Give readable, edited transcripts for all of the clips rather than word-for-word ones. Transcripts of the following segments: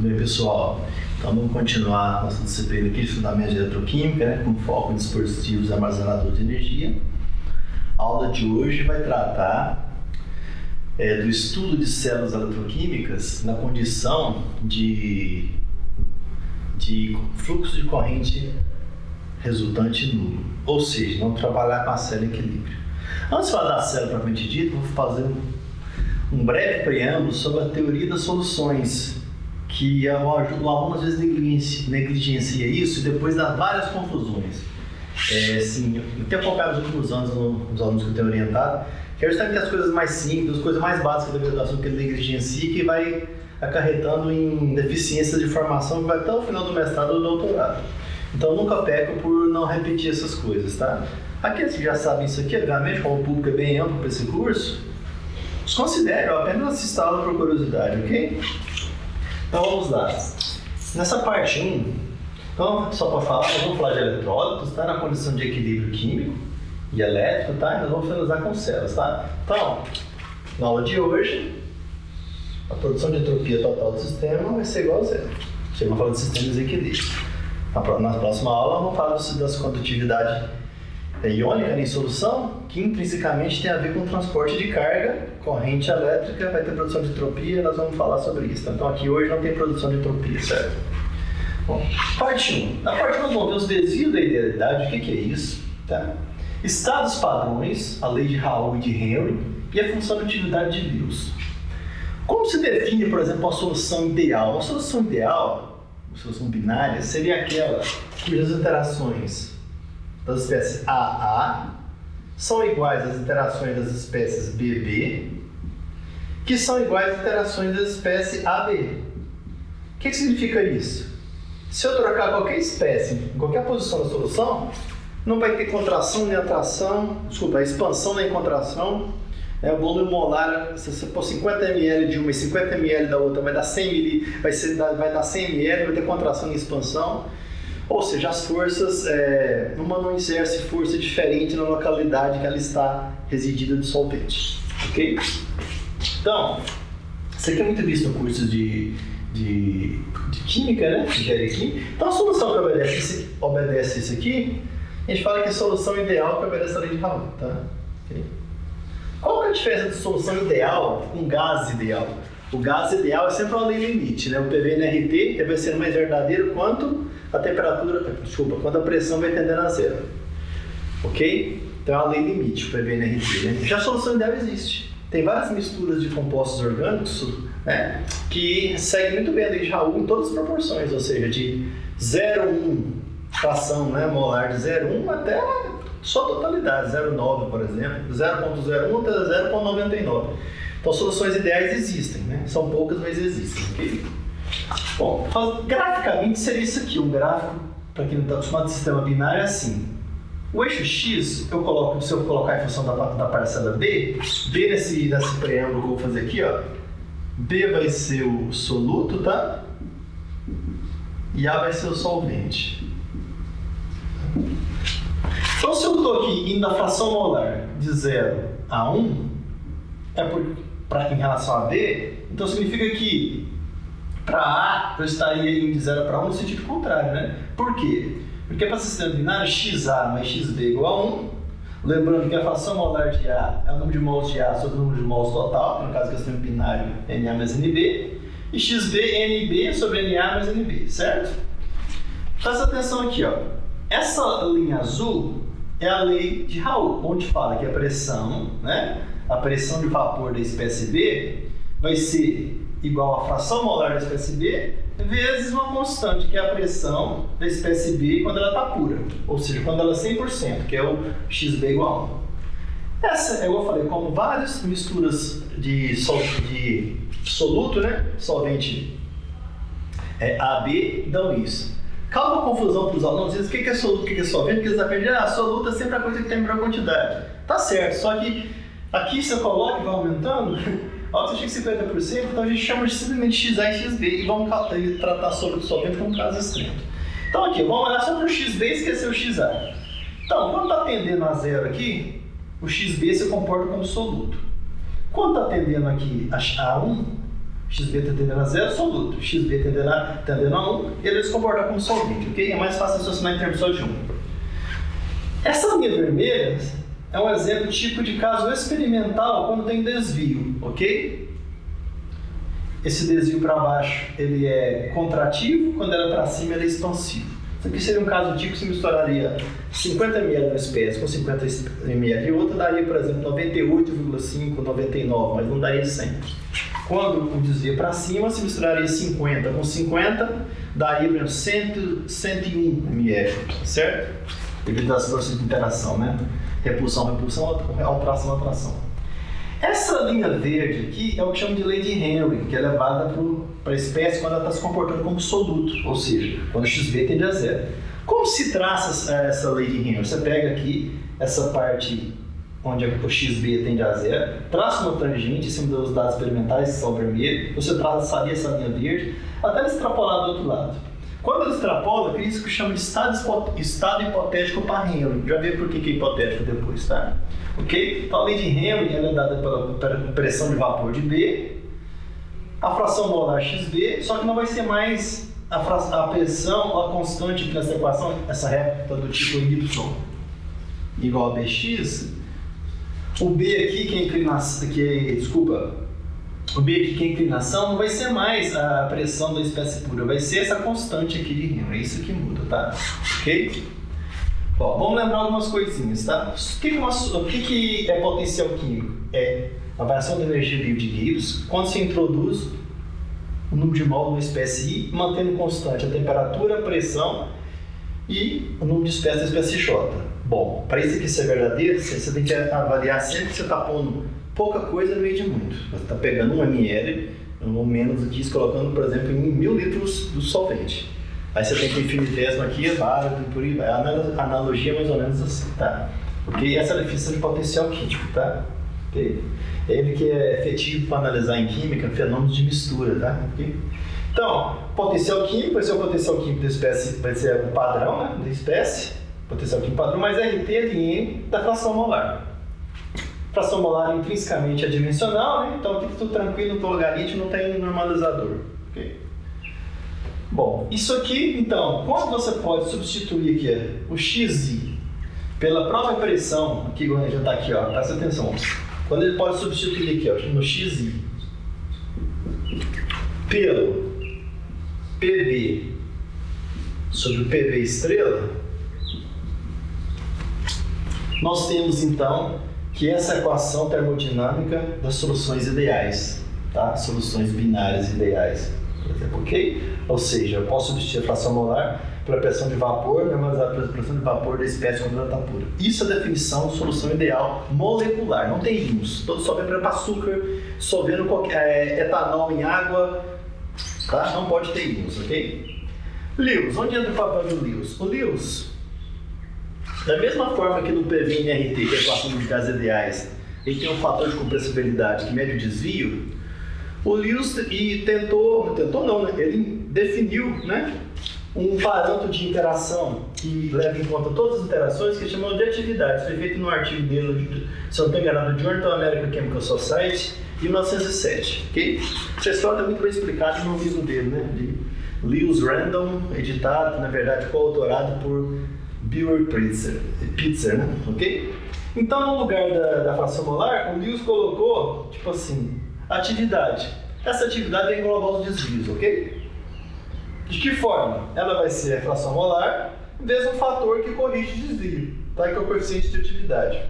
Tudo bem, pessoal? Então vamos continuar nossa disciplina aqui de Fundamentos de Eletroquímica, né, com foco em dispositivos armazenadores de energia. A aula de hoje vai tratar do estudo de células eletroquímicas na condição de fluxo de corrente resultante nulo, ou seja, vamos trabalhar com a célula em equilíbrio. Antes de falar da célula propriamente dita, vou fazer um breve preâmbulo sobre a teoria das soluções, que o aluno às vezes negligencia isso e depois dá várias confusões. Eu tenho focado nos últimos anos nos alunos que eu tenho orientado, que é justamente as coisas mais simples, as coisas mais básicas da graduação que ele negligencia e que vai acarretando em deficiências de formação que vai até o final do mestrado ou do doutorado. Então nunca peco por não repetir essas coisas, tá? Aqueles que já sabem isso aqui, obviamente, como o público é bem amplo para esse curso, desconsidere, eu apenas assisto a aula por curiosidade, ok? Então vamos lá. Nessa parte 1, então, só para falar, nós vamos falar de eletrólitos, tá? Na condição de equilíbrio químico e elétrico, tá? E nós vamos finalizar com células, tá? Então, na aula de hoje, a produção de entropia total do sistema vai ser igual a zero. Vamos falar de sistemas de equilíbrio. Na próxima aula, vamos falar das condutividade iônica em solução, que intrinsecamente tem a ver com o transporte de carga, corrente elétrica, vai ter produção de entropia, nós vamos falar sobre isso. Então aqui hoje não tem produção de entropia, certo? Bom, parte 1. Na parte 1 nós vamos ver os desvios da idealidade, o que é isso? Tá? Estados padrões, a lei de Raoult e de Henry, e a função de utilidade de Lewis. Como se define, por exemplo, uma solução ideal? Uma solução ideal, uma solução binária, seria aquela cujas interações das espécies AA são iguais às interações das espécies BB, que são iguais às interações das espécies AB. O que significa isso? Se eu trocar qualquer espécie em qualquer posição da solução, não vai ter contração nem atração, a expansão nem contração. O volume molar, se você pôr 50 ml de uma e 50 ml da outra, vai dar 100 ml, vai dar 100 ml, vai ter contração e expansão. Ou seja, as forças, uma não exerce força diferente na localidade que ela está residida do solvente. Ok? Então, isso aqui é muito visto no curso de química, né? De engenharia química. Então, a solução que obedece isso aqui, a gente fala que é a solução ideal que obedece a lei de Raoult, tá? Okay? Qual que é a diferença de solução ideal com gás ideal? O gás ideal é sempre uma lei limite, né? O PV/NRT vai ser mais verdadeiro quanto a temperatura, quando a pressão vai tendendo a zero. Ok? Então é a lei limite, o PV/NRT, né? Já a solução ideal existe. Tem várias misturas de compostos orgânicos, né, que seguem muito bem a lei de Raoult em todas as proporções, ou seja, de 0,1 fração, né, molar de 0,1 até só totalidade, 0,9, por exemplo, 0,01 até 0,99. Então soluções ideais existem, né? São poucas, mas existem, ok? Bom, graficamente seria isso aqui, um gráfico, para quem não está acostumado de sistema binário, é assim. O eixo X, se eu colocar em função da parcela B nesse preâmbulo que eu vou fazer aqui, ó, B vai ser o soluto, tá? E A vai ser o solvente. Então, se eu estou aqui indo da fração molar de 0 a 1, em relação a B, então significa que para A eu estaria indo de 0 para 1 no sentido contrário, né? Por quê? Porque para sistema binário, XA mais XB igual a 1. Lembrando que a fração molar de A é o número de mols de A sobre o número de mols total, que no caso do sistema binário é Na mais NB, e XB é NB sobre Na mais NB, certo? Presta atenção aqui, ó. Essa linha azul é a lei de Raoult, onde fala que a pressão, né? A pressão de vapor da espécie B vai ser igual à fração molar da espécie B vezes uma constante, que é a pressão da espécie B quando ela está pura, ou seja, quando ela é 100%, que é o XB igual a 1. Essa, eu falei, como várias misturas de soluto, né? Solvente AB, dão isso. Causa uma confusão para os alunos, dizem o que é soluto, o que é solvente, porque eles aprendem, soluto é sempre a coisa que tem a menor quantidade. Tá certo, só que aqui você coloca e vai aumentando, a outra chega a 50%, então a gente chama de simplesmente XA e XB e vamos tratar soluto solvente como caso extremo. Então aqui, vamos olhar só para o XB e esquecer o XA. Então, quando está tendendo a zero aqui, o XB se comporta como soluto. Quando está tendendo aqui a 1, XB tendendo a 0, soluto. XB tendendo a 1, ele vai se comportar como solvente, ok? É mais fácil raciocinar em termos só de 1. Essa linha vermelha é um exemplo tipo de caso experimental quando tem desvio, ok? Esse desvio para baixo ele é contrativo, quando ele é para cima ele é expansivo. Isso aqui seria um caso típico, se misturaria 50 ml de uma espécie com 50 ml de outra, daria, por exemplo, 98,5, 99, mas não daria 100. Quando o desvio é para cima, se misturaria 50 com 50, daria, por exemplo, 101 ml, certo? Devido às forças de interação, né? Repulsão, alteração, atração. Essa linha verde aqui é o que chama de lei de Henry, que é levada para a espécie quando ela está se comportando como soluto, ou seja, quando o XB tende a 0. Como se traça essa lei de Henry? Você pega aqui essa parte onde o XB tende a 0, traça uma tangente em cima dos dados experimentais, que são vermelhos, você traçaria essa linha verde, até ele extrapolar do outro lado. Quando ele extrapola, cria isso que chama de estado hipotético para Henry. Já vê por que é hipotético depois, tá? Ok? Então a lei de Henry ela é dada pela pressão de vapor de B, a fração molar XB, só que não vai ser mais a pressão, a constante aqui nessa equação, essa reta do tipo Y igual a Bx. O B aqui, que é inclinação, o B aqui que é inclinação, não vai ser mais a pressão da espécie pura, vai ser essa constante aqui de Henry, é isso que muda, tá? Ok? Bom, vamos lembrar algumas coisinhas, tá? O que é potencial químico? É a variação da energia livre de Gibbs quando se introduz o número de mol de uma espécie I, mantendo constante a temperatura, a pressão e o número de espécies da espécie J. Bom, para isso aqui ser verdadeiro, você tem que avaliar sempre que você está pondo pouca coisa no meio de muito. Você está pegando 1 ml ou menos aqui, colocando, por exemplo, em 1000 litros do solvente. Aí você tem que infinitésimo aqui, é válido, por aí vai. A analogia é mais ou menos assim, tá? Ok? Essa é a definição de potencial químico, tá? Ok? É ele que é efetivo para analisar em química fenômenos de mistura, tá? Okay? Então, potencial químico vai ser o potencial químico da espécie, vai ser o padrão, né, da espécie, potencial químico padrão, mais RT de N da fração molar. Fração molar intrinsecamente é dimensional, né? Então aqui tá tudo tranquilo, no logaritmo não tem normalizador. Okay? Bom, isso aqui, então, quando você pode substituir aqui o xi pela própria pressão, aqui já está aqui, ó, presta atenção, quando ele pode substituir aqui, ó, no xi pelo PB sobre o PV estrela, nós temos então que essa equação termodinâmica das soluções ideais, tá? Soluções binárias ideais, por exemplo, ok? Ou seja, eu posso substituir a fração molar pela pressão de vapor, normalizada pela pressão de vapor da espécie quando ela está pura. Isso é a definição de solução ideal molecular, não tem íons. Todo solvente para açúcar, solvendo etanol em água, tá? Não pode ter íons, ok? Lewis, onde entra o papel do Lewis? O Lewis, da mesma forma que no PV-NRT, que é a equação dos gases ideais, ele tem um fator de compressibilidade que mede o desvio, o Lewis ele definiu, né, um parâmetro de interação que leva em conta todas as interações, que chamam de atividade. Foi feito no artigo dele, se eu não estou enganado, do Journal of American Chemical Society, em 1907. Okay? Essa história é muito bem explicada no livro dele, né, de Lewis Random, editado, na verdade, coautorado por Bill Pitzer, né? Ok? Então, no lugar da fração molar, o Lewis colocou, tipo assim, atividade. Essa atividade vai englobar os desvios, ok? De que forma? Ela vai ser a fração molar vezes um fator que corrige o desvio, tá? Que é o coeficiente de atividade.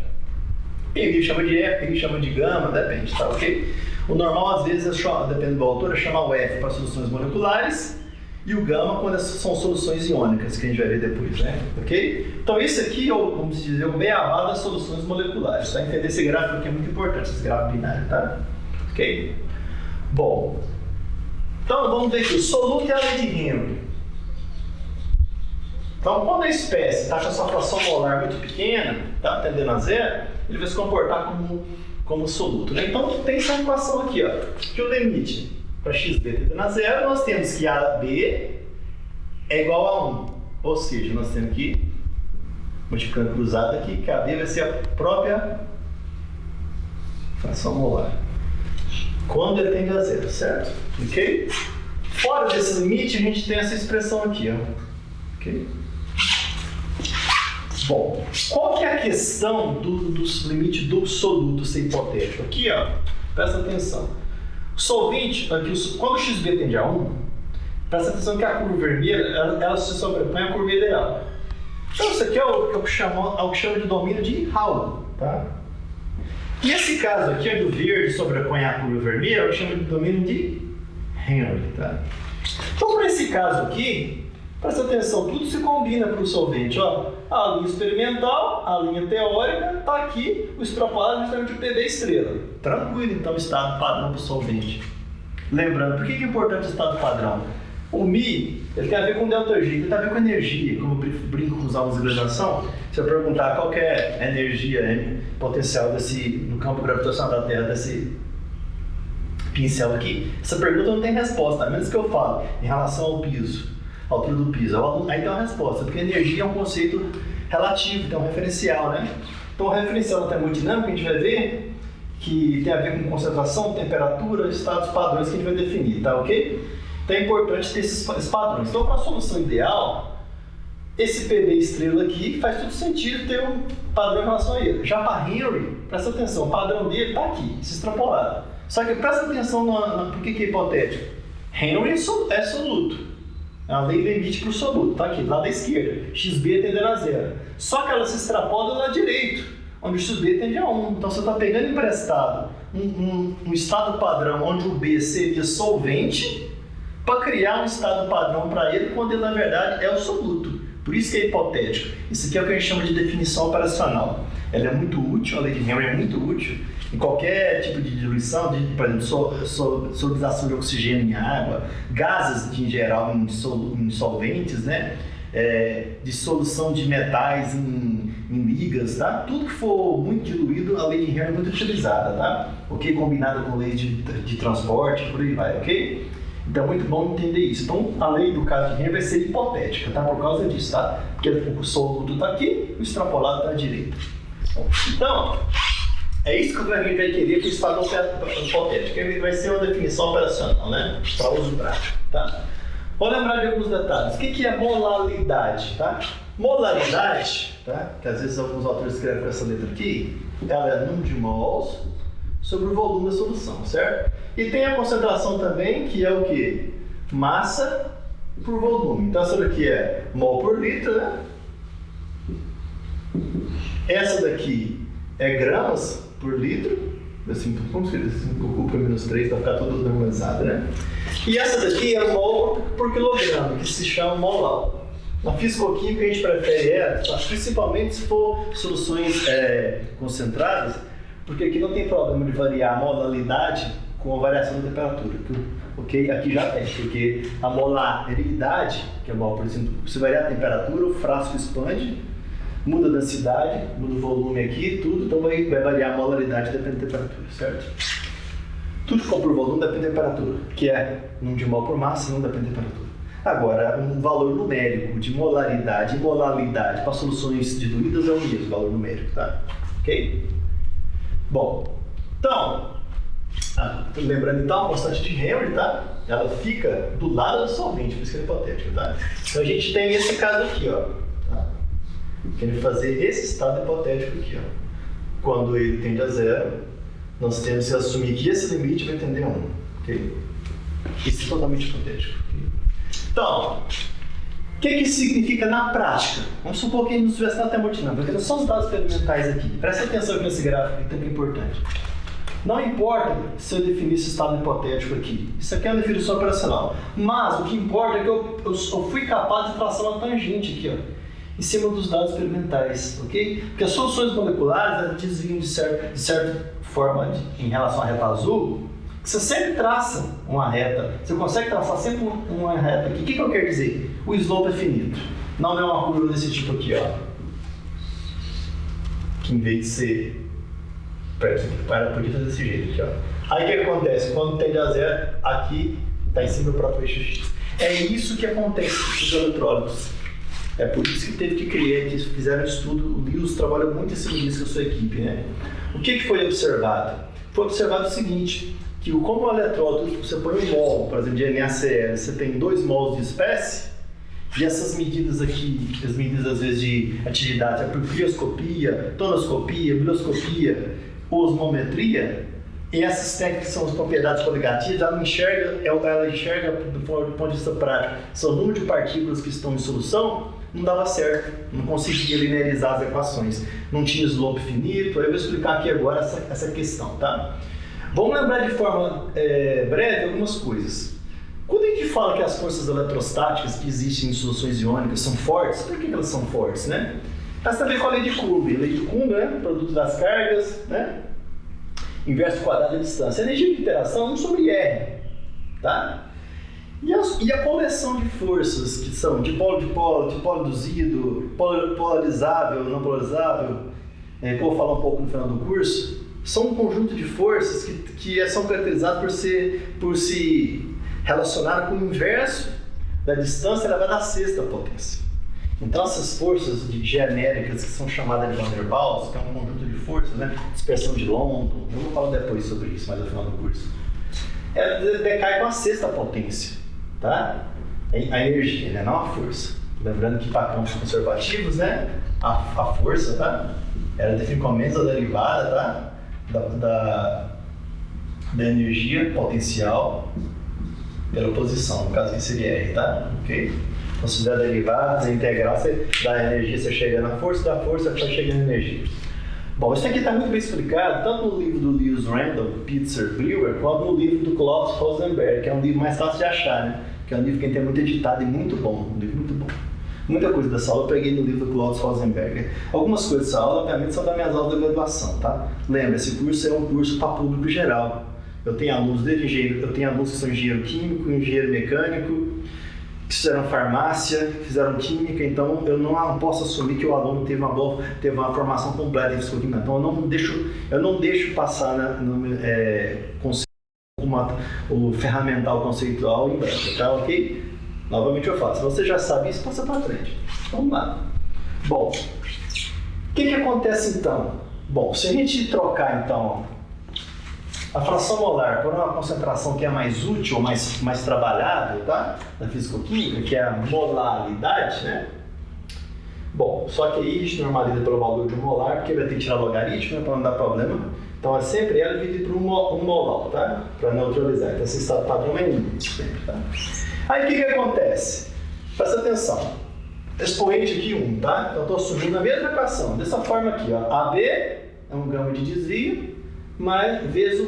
Ele chama de F, ele chama de gama, depende, tá? Ok? O normal, às vezes, dependendo do autor, chama o F para soluções moleculares e o gama quando são soluções iônicas, que a gente vai ver depois, né? Ok? Então, esse aqui é o, vamos dizer, o beabá das soluções moleculares, tá? Entender esse gráfico aqui é muito importante, esse gráfico binário, tá? Ok? Bom, então vamos ver aqui, o soluto é a lei de Henry. Então, quando a espécie está com a sua fração molar muito pequena, tá tendendo a zero, ele vai se comportar como soluto, né? Então, tem essa equação aqui, ó, que o limite para xb tendendo a zero, nós temos que AB é igual a 1. Ou seja, nós temos que, multiplicando cruzado aqui, que AB vai ser a própria fração molar. quando ele tende a zero, certo? Ok? Fora desse limite, a gente tem essa expressão aqui, ó. Ok? Bom, qual que é a questão do limite do soluto ser hipotético? Aqui, ó, presta atenção. O solvente, aqui, quando o XB tende a 1, presta atenção que a curva vermelha, ela se sobrepõe à curva ideal. Então, isso aqui é o que chama de domínio de Raoult, tá? Nesse caso aqui, onde o verde sobrepõe a curva vermelha, é o que chama de domínio de Henry, tá? Então, para esse caso aqui, presta atenção, tudo se combina para o solvente, ó. A linha experimental, a linha teórica, está aqui, o extrapolado justamente o PB estrela. Tranquilo, então, o estado padrão para o solvente. Lembrando, por que é importante o estado padrão? O Mi, ele tem a ver com ΔG, ele tem a ver com energia, como eu brinco com os alunos de graduação. Se eu perguntar qual que é a energia potencial no campo gravitacional da Terra, desse pincel aqui, essa pergunta não tem resposta, a menos que eu fale em relação ao piso, a altura do piso. Aí tem uma resposta, porque energia é um conceito relativo, tem um referencial, né? Então, o referencial da termodinâmica, a gente vai ver que tem a ver com concentração, temperatura, estados padrões que a gente vai definir, tá ok? Então é importante ter esses padrões. Então, para a solução ideal, esse PB estrela aqui faz todo sentido ter um padrão em relação a ele. Já para Henry, presta atenção, o padrão dele está aqui, se extrapolado. Só que presta atenção por que é hipotético. Henry é soluto. É uma lei limite para o soluto, está aqui, do lado da esquerda. XB tendendo a zero. Só que ela se extrapola do lado direito, onde o XB tende a 1. Então você está pegando emprestado um estado padrão onde o B seria solvente, para criar um estado padrão para ele, quando ele, na verdade, é o soluto. Por isso que é hipotético. Isso aqui é o que a gente chama de definição operacional. Ela é muito útil, a lei de Henry é muito útil em qualquer tipo de diluição, por exemplo, solidização de oxigênio em água, gases em geral em solventes, né? Dissolução de metais em ligas, tá? Tudo que for muito diluído, a lei de Henry é muito utilizada, tá? Ok? Combinada com lei de transporte, por aí vai, ok? Então é muito bom entender isso. Então a lei do caso de Henry vai ser hipotética, tá? Por causa disso, tá? Porque o soluto está aqui, o extrapolado está à direita. Então, é isso que a gente vai querer que o estado hipotético. Ele vai ser uma definição operacional, né? Para uso prático, tá? Vou lembrar de alguns detalhes. O que é molaridade, tá? Molaridade, tá? Que às vezes alguns autores escrevem com essa letra aqui, ela é número de mols sobre o volume da solução, certo? E tem a concentração também, que é o quê? Massa por volume. Então essa daqui é mol por litro, né? Essa daqui é gramas por litro. Assim, como se diz? 5 por menos 3 para ficar tudo normalizado, né? E essa daqui é mol por quilograma, que se chama molar. Na fisicoquímica a gente prefere ela, principalmente se for soluções concentradas, porque aqui não tem problema de variar a molalidade com a variação da temperatura, ok? Aqui já tem, porque a molaridade, que é mol por exemplo, se variar a temperatura, o frasco expande, muda a densidade, muda o volume aqui, tudo, então vai variar a molaridade dependendo da temperatura, certo? Tudo que for por volume depende da temperatura, que é número de mol por massa, não depende da temperatura. Agora, um valor numérico de molaridade e molalidade para soluções diluídas é o mesmo valor numérico, tá? Ok? Bom, então, lembrando então a constante de Henry, tá? Ela fica do lado do solvente, por isso que é hipotético, tá? Então a gente tem esse caso aqui, ó. Tá? Querendo fazer esse estado hipotético aqui, ó. Quando ele tende a zero, nós temos que assumir que esse limite vai tender a 1, ok? Isso é totalmente hipotético. Okay? Então, o que significa na prática? Vamos supor que a gente não estivesse na termodinâmica, porque são os dados experimentais aqui. Presta atenção aqui nesse gráfico, que é muito importante. Não importa se eu definisse estado hipotético aqui. Isso aqui é uma definição operacional. Mas o que importa é que eu fui capaz de traçar uma tangente aqui, ó, em cima dos dados experimentais, ok? Porque as soluções moleculares elas desviam de certa forma em relação à reta azul. Você sempre traça uma reta, você consegue traçar sempre uma reta aqui. O que eu quero dizer? O slope é finito. Não é uma curva desse tipo aqui, ó. Que em vez de ser... podia fazer desse jeito aqui, ó. Aí o que acontece? Quando tende a zero, aqui está em cima do próprio eixo X. É isso que acontece com os eletrólitos. É por isso que teve que criar, que fizeram estudo, o Lewis trabalhou muito em cima disso com a sua equipe, né? O que foi observado? foi observado o seguinte, que como o eletrodo, você põe um mol, por exemplo, de NaCl, você tem 2 mols de espécie, e essas medidas aqui, as medidas às vezes de atividade, a crioscopia, tonoscopia, biloscopia, osmometria, e essas técnicas são as propriedades coligativas, ela enxerga do ponto de vista prático, são o número de partículas que estão em solução, não dava certo, não conseguia linearizar as equações, não tinha slope finito. Aí eu vou explicar aqui agora essa questão, tá? Vamos lembrar de forma breve algumas coisas. Quando a gente fala que as forças eletrostáticas que existem em soluções iônicas são fortes, por que elas são fortes, né? Mas também com a lei de Coulomb. A lei de Coulomb, né? Produto das cargas, né? Inverso quadrado da distância. A energia de interação é 1 sobre R, tá? E a coleção de forças que são dipolo, induzido, polarizável, não polarizável, que eu vou falar um pouco no final do curso, são um conjunto de forças que são caracterizadas por se relacionar com o inverso da distância elevada à sexta potência. Então essas forças genéricas que são chamadas de Van der Waals, que é um conjunto de forças, né? Dispersão de London, eu vou falar depois sobre isso, mas no final do curso, ela decai com a sexta potência, tá? A energia, né? Não a força. Lembrando que para campos conservativos, né? A força, tá? Ela define como menos a derivada, tá? Da energia potencial pela posição, no caso aqui seria R, tá? Ok? Então se der derivada, a integral, você dá energia, você chega na força, da força você chega na energia. Bom, isso aqui está muito bem explicado, tanto no livro do Lewis Randall, Pitzer, Brewer, quanto no livro do Klaus Rosenberg, que é um livro mais fácil de achar, né? Que é um livro que tem muito editado e muito bom, um livro muito bom. Muita coisa dessa aula eu peguei no livro do Klaus Rosenberg. Algumas coisas dessa aula, obviamente, são das minhas aulas da graduação, tá? Lembra, esse curso é um curso para público geral. Eu tenho alunos desde engenheiro, eu tenho alunos que são engenheiro químico, engenheiro mecânico, que fizeram farmácia, fizeram química, então eu não posso assumir que o aluno teve uma formação completa em fisicoquímica. Então eu não deixo passar o ferramental conceitual em branco, tá? Ok? Novamente eu falo, se você já sabe isso, passa para frente. Vamos lá. Bom, o que acontece então? Bom, se a gente trocar então a fração molar por uma concentração que é mais útil, ou mais trabalhável, tá? Da fisicoquímica, que é a molaridade, né? Bom, só que aí a gente normaliza pelo valor de 1 molar, porque vai ter que tirar logaritmo, né, para não dar problema. Então é sempre ela dividido por 1 molar, tá? Para neutralizar. Então esse estado padrão é 1, sempre, tá? Aí o que acontece? Presta atenção. Expoente aqui 1, tá? Então eu estou assumindo a mesma equação, dessa forma aqui, ó. AB é um gama de desvio, mas vezes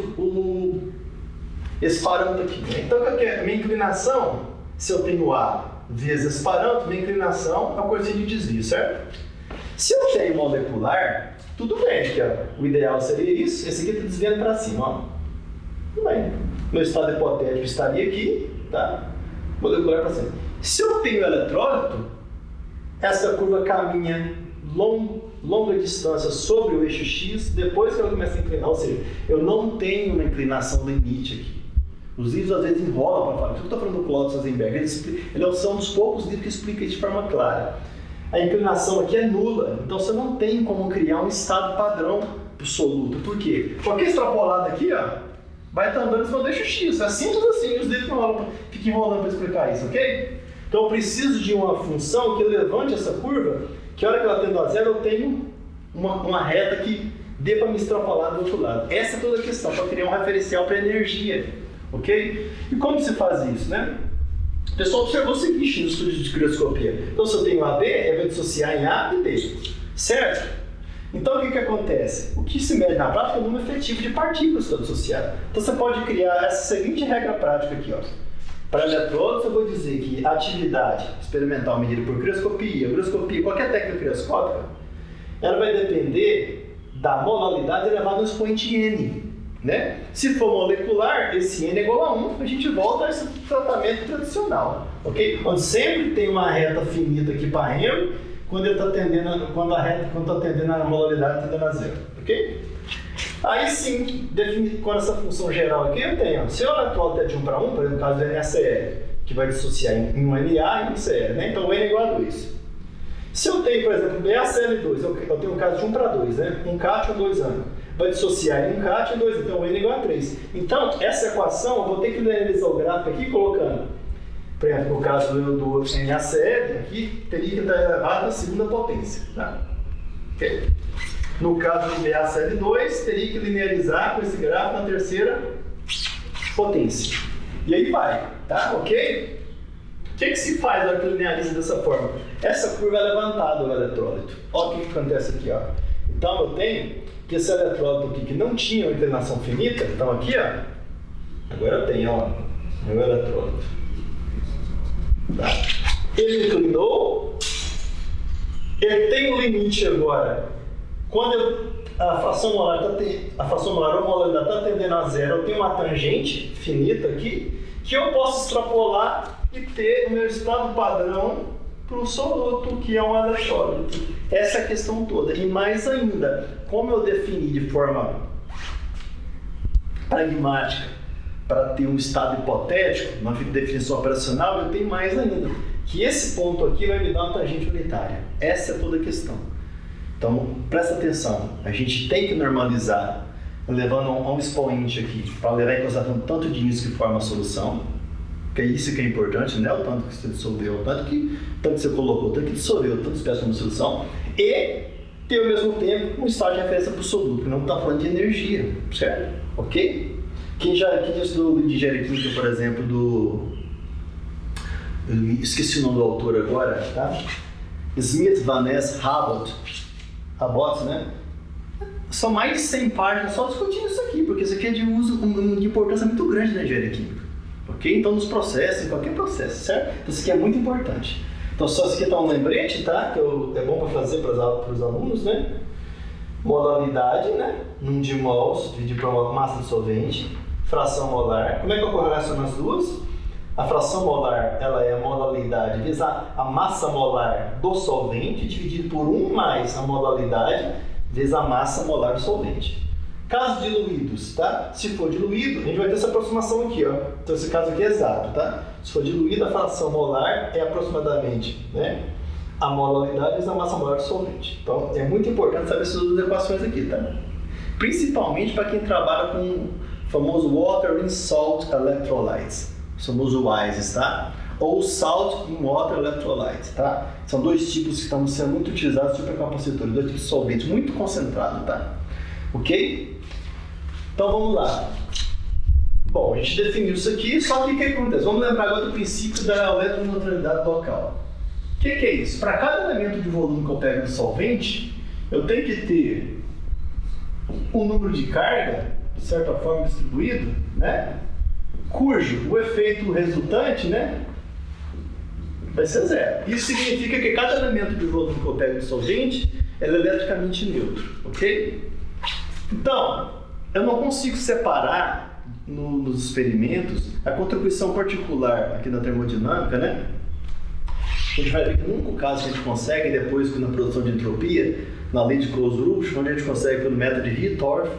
esse parâmetro aqui. Né? Então, o que é? Minha inclinação, se eu tenho A vezes esse parâmetro, minha inclinação é o coeficiente de desvio, certo? Se eu tenho molecular, tudo bem, porque ó, o ideal seria isso, esse aqui está desviando para cima, ó. Tudo bem. Meu estado hipotético estaria aqui, tá? Molecular para cima. Se eu tenho eletrólito, essa curva caminha longa distância sobre o eixo X, depois que ela começa a inclinar, ou seja, eu não tenho uma inclinação limite aqui. Os livros às vezes enrolam para falar, por isso que eu estou falando do Claudio Rosenberg, ele são um dos poucos livros que explica isso de forma clara. A inclinação aqui é nula, então você não tem como criar um estado padrão absoluto. Por quê? Qualquer extrapolado aqui, ó, vai estar andando em cima do eixo X, é simples assim, os livros ficam enrolando para explicar isso, ok? Então eu preciso de uma função que levante essa curva, que a hora que ela tendo a zero, eu tenho uma reta que dê para me extrapolar do outro lado. Essa é toda a questão, para criar um referencial para energia, ok? E como se faz isso, né? O pessoal observou o seguinte no estudo de crioscopia. Então, se eu tenho AB, eu vou dissociar em A e B, certo? Então, o que acontece? O que se mede na prática é o número efetivo de partículas que estão associadas. Então, você pode criar essa seguinte regra prática aqui, ó. Para eletrodos, eu vou dizer que a atividade experimental medida por crioscopia, qualquer técnica crioscópica, ela vai depender da molaridade elevada ao expoente N, né? Se for molecular, esse N é igual a 1, a gente volta a esse tratamento tradicional, ok? Onde sempre tem uma reta finita aqui para M, quando ele está tendendo, quando está tendendo a molaridade está tendendo a zero, ok? Aí sim, quando essa função geral aqui eu tenho, se o eletrodo é de 1 para 1, por exemplo, no caso do NaCl, que vai dissociar em um Na e um Cl, né? Então o N é igual a 2. Se eu tenho, por exemplo, BaCl2, eu tenho um caso de 1 para 2, né? Um cátion, 2 ânions. vai dissociar em um cátion e 2, então N igual a 3. Então, essa equação, eu vou ter que analisar o gráfico aqui colocando, por exemplo, no caso do NaCl, aqui teria que estar elevado à segunda potência. Tá? Okay. No caso do BaCl2, teria que linearizar com esse gráfico na terceira potência. E aí vai, tá? Ok? O que se faz na hora que lineariza dessa forma? Essa curva é levantada, o eletrólito. Olha o que acontece aqui, ó. Então eu tenho que esse eletrólito aqui que não tinha uma inclinação finita, então aqui, ó, agora eu tenho, ó, meu eletrólito. Tá? Ele inclinou, ele tem um limite agora. Quando a fração molar ou molaridade está tendendo a zero, eu tenho uma tangente finita aqui, que eu posso extrapolar e ter o meu estado padrão para o soluto, que é um eletrólito. Essa é a questão toda. E mais ainda, como eu defini de forma pragmática para ter um estado hipotético, uma definição operacional, eu tenho mais ainda, que esse ponto aqui vai me dar uma tangente unitária. Essa é toda a questão. Então, presta atenção, a gente tem que normalizar, levando a um expoente aqui, para levar em consideração tanto de isso que forma a solução, que é isso que é importante, né? O tanto que você dissolveu, o tanto que você colocou, o tanto que dissolveu, o tanto que você peça uma solução, e ter ao mesmo tempo um estado de referência para o soluto, que não está falando de energia, certo? Ok? Quem já estudou de engenharia química, por exemplo, eu esqueci o nome do autor agora, tá? Smith, Van Ness, Rabot, né? São mais de 100 páginas só discutindo isso aqui, porque isso aqui é de uso, de importância muito grande na engenharia química. Ok? Então, nos processos, em qualquer processo, certo? Então, isso aqui é muito importante. Então, só isso aqui tá um lembrete, tá? Que é bom para fazer para os alunos, né? Modalidade, né? Número de mols dividido por massa de solvente. Fração molar. Como é que eu correlaciono as duas? A fração molar, ela é a modalidade vezes a massa molar do solvente, dividido por 1 mais a modalidade vezes a massa molar do solvente. Casos diluídos, tá? Se for diluído, a gente vai ter essa aproximação aqui, ó. Então esse caso aqui é exato, tá? Se for diluído, a fração molar é aproximadamente, né, a modalidade vezes a massa molar do solvente. Então é muito importante saber essas duas equações aqui, tá? Principalmente para quem trabalha com o famoso Water in Salt Electrolytes. Somos o WISES, tá? Ou Salt in Water Electrolytes, tá? São dois tipos que estão sendo muito utilizados no supercapacitores, dois tipos de solventes, muito concentrado, tá? Ok? Então vamos lá. Bom, a gente definiu isso aqui, só que o que acontece? Vamos lembrar agora do princípio da eletroneutralidade local. O que é isso? Para cada elemento de volume que eu pego do solvente, eu tenho que ter um número de carga, de certa forma distribuído, né? Cujo o efeito resultante, né, vai ser zero. Isso significa que cada elemento de volume que eu pego do solvente é eletricamente neutro, ok? Então, eu não consigo separar nos experimentos a contribuição particular aqui da termodinâmica, né? A gente vai ver que no único caso que a gente consegue, depois na produção de entropia, na lei de Clausius, onde a gente consegue, pelo método de Hittorf,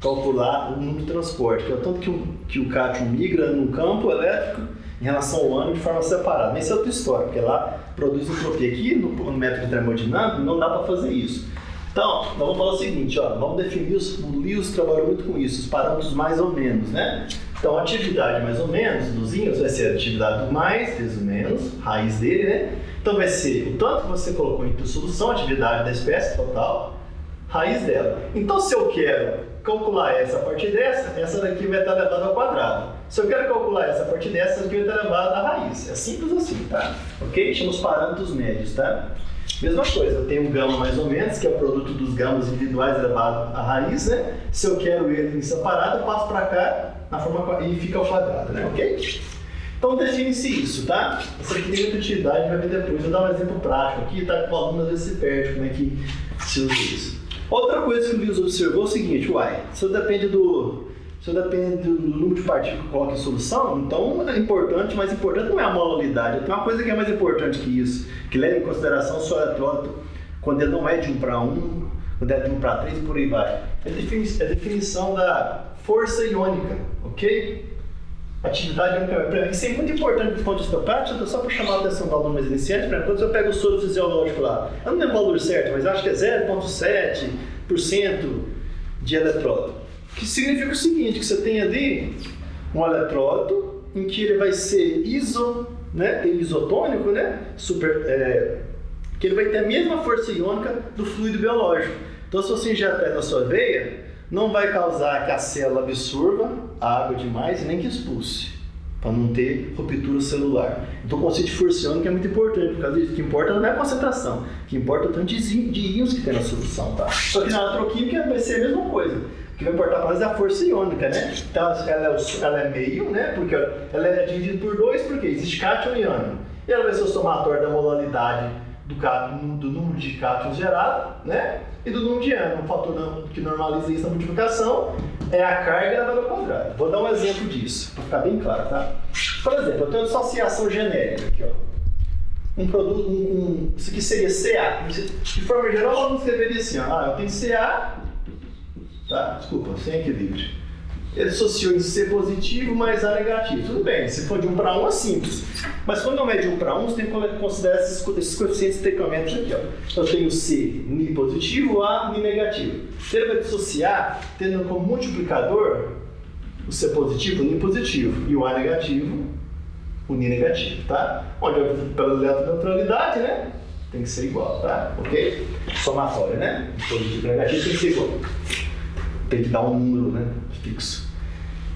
calcular o número de transporte, que é o tanto que o cátion migra no campo elétrico em relação ao ânion de forma separada. Mas isso é outra história, porque lá produz entropia. Aqui no método de termodinâmica não dá para fazer isso. Então, nós vamos falar o seguinte, ó, vamos definir, o Lewis trabalhou muito com isso, os parâmetros mais ou menos, né? Então, a atividade mais ou menos dos íons vai ser a atividade do mais vezes o menos, raiz dele, né? Então, vai ser o tanto que você colocou em solução, a atividade da espécie total, raiz dela. Então, se eu quero calcular essa a partir dessa, essa daqui vai estar elevada ao quadrado. Se eu quero calcular essa a partir dessa, essa daqui vai estar elevada à raiz. É simples assim, tá? Ok? Chama os parâmetros médios, tá? Mesma coisa, eu tenho um gama mais ou menos, que é o produto dos gamas individuais elevado à raiz, né? Se eu quero ele em separado, eu passo para cá na forma e fica ao quadrado, né? Ok? Então define-se isso, tá? Isso aqui tem muita utilidade, vai ver depois. Vou dar um exemplo prático aqui, tá? Com o aluno às vezes se perde como é que se usa isso. Outra coisa que o Lewis observou é o seguinte, isso depende do número de partículas que eu coloco em solução, então é importante, mas importante não é a molaridade. Tem uma coisa que é mais importante que isso, que leva em consideração o seu eletrólito quando ele não é de 1 para 1, quando é de 1 para 3 e por aí vai. É a definição da força iônica, ok? Atividade iônica, isso é muito importante do ponto de vista prático, só para chamar a atenção do aluno mais iniciante. Por exemplo, quando eu pego o soro fisiológico lá, eu não lembro o valor certo, mas acho que é 0,7% de eletródo. Que significa o seguinte, que você tem ali um eletródo em que ele vai ser tem isotônico, né? Que ele vai ter a mesma força iônica do fluido biológico. Então, se você injetar na sua veia, não vai causar que a célula absorva a água demais e nem que expulse, para não ter ruptura celular. Então, o conceito de força iônica é muito importante, por causa disso. O que importa não é a concentração, o que importa é o tanto de íons que tem na solução, tá? Só que na eletroquímica vai ser a mesma coisa. O que vai importar para nós é a força iônica, né? Então, ela é meio, né? Porque ela é dividida por 2, porque existe cátion e ânion. E ela vai ser o somatório da molalidade do número de cátions gerado, né? E do número de ânion. O fator que normaliza isso na multiplicação é a carga elevada ao quadrado. Vou dar um exemplo disso, para ficar bem claro, tá? Por exemplo, eu tenho uma dissociação genérica aqui, ó. Um produto, isso aqui seria CA. De forma geral, vamos escrever assim, ó. Eu tenho CA, tá? Desculpa, sem equilíbrio. Ele associou em C positivo mais A negativo. Tudo bem, se for de 1 para 1 é simples. Mas quando não é de 1 para 1, você tem que considerar esses coeficientes intercâmbios aqui, ó. Então eu tenho C Ni positivo, A Ni negativo. Ele vai dissociar tendo como multiplicador o C positivo, o Ni positivo, e o A negativo, o Ni negativo, tá? Onde pela neutralidade, né? Tem que ser igual, tá? Ok? Somatório, né? Positivo e negativo tem que ser igual. Tem que dar um número, né? Fixo.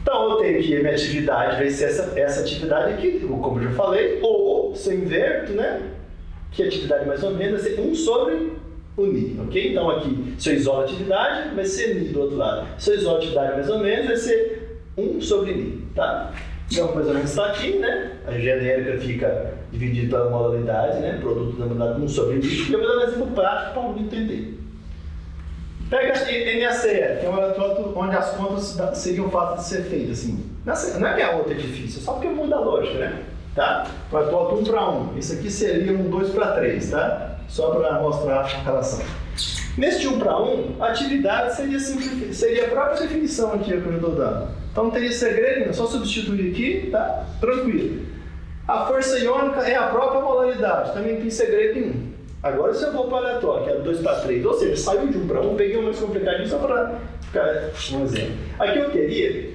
Então eu tenho que a minha atividade vai ser essa atividade aqui, como eu já falei, ou se eu inverto, né? Que a atividade mais ou menos vai ser 1 sobre o Ni, ok? Então aqui, se eu isolo a atividade, vai ser Ni do outro lado. Se eu isolo a atividade mais ou menos, vai ser 1 sobre Ni, tá? Então mais ou menos está aqui, né? A genérica fica dividida pela modalidade, né? Produto da modalidade 1 sobre Ni. E eu vou dar um exemplo prático para o aluno entender. Pega NaCl, que é um eletródo onde as contas seriam fáceis de ser feitas, assim. Não é que a outra é difícil, só porque muda a lógica, né? Tá? O eletródo 1 para 1, isso aqui seria um 2 para 3, tá? Só para mostrar a relação. Neste 1 para 1, a atividade seria a própria definição aqui que eu estou dando. Então não teria segredo, é só substituir aqui, tá? Tranquilo. A força iônica é a própria molaridade, também tem segredo nenhum. Agora se eu vou para o aleatório, que é 2 para 3, ou seja, saiu de 1 para 1, peguei um mais complicadinho só para ficar um exemplo. Aqui eu teria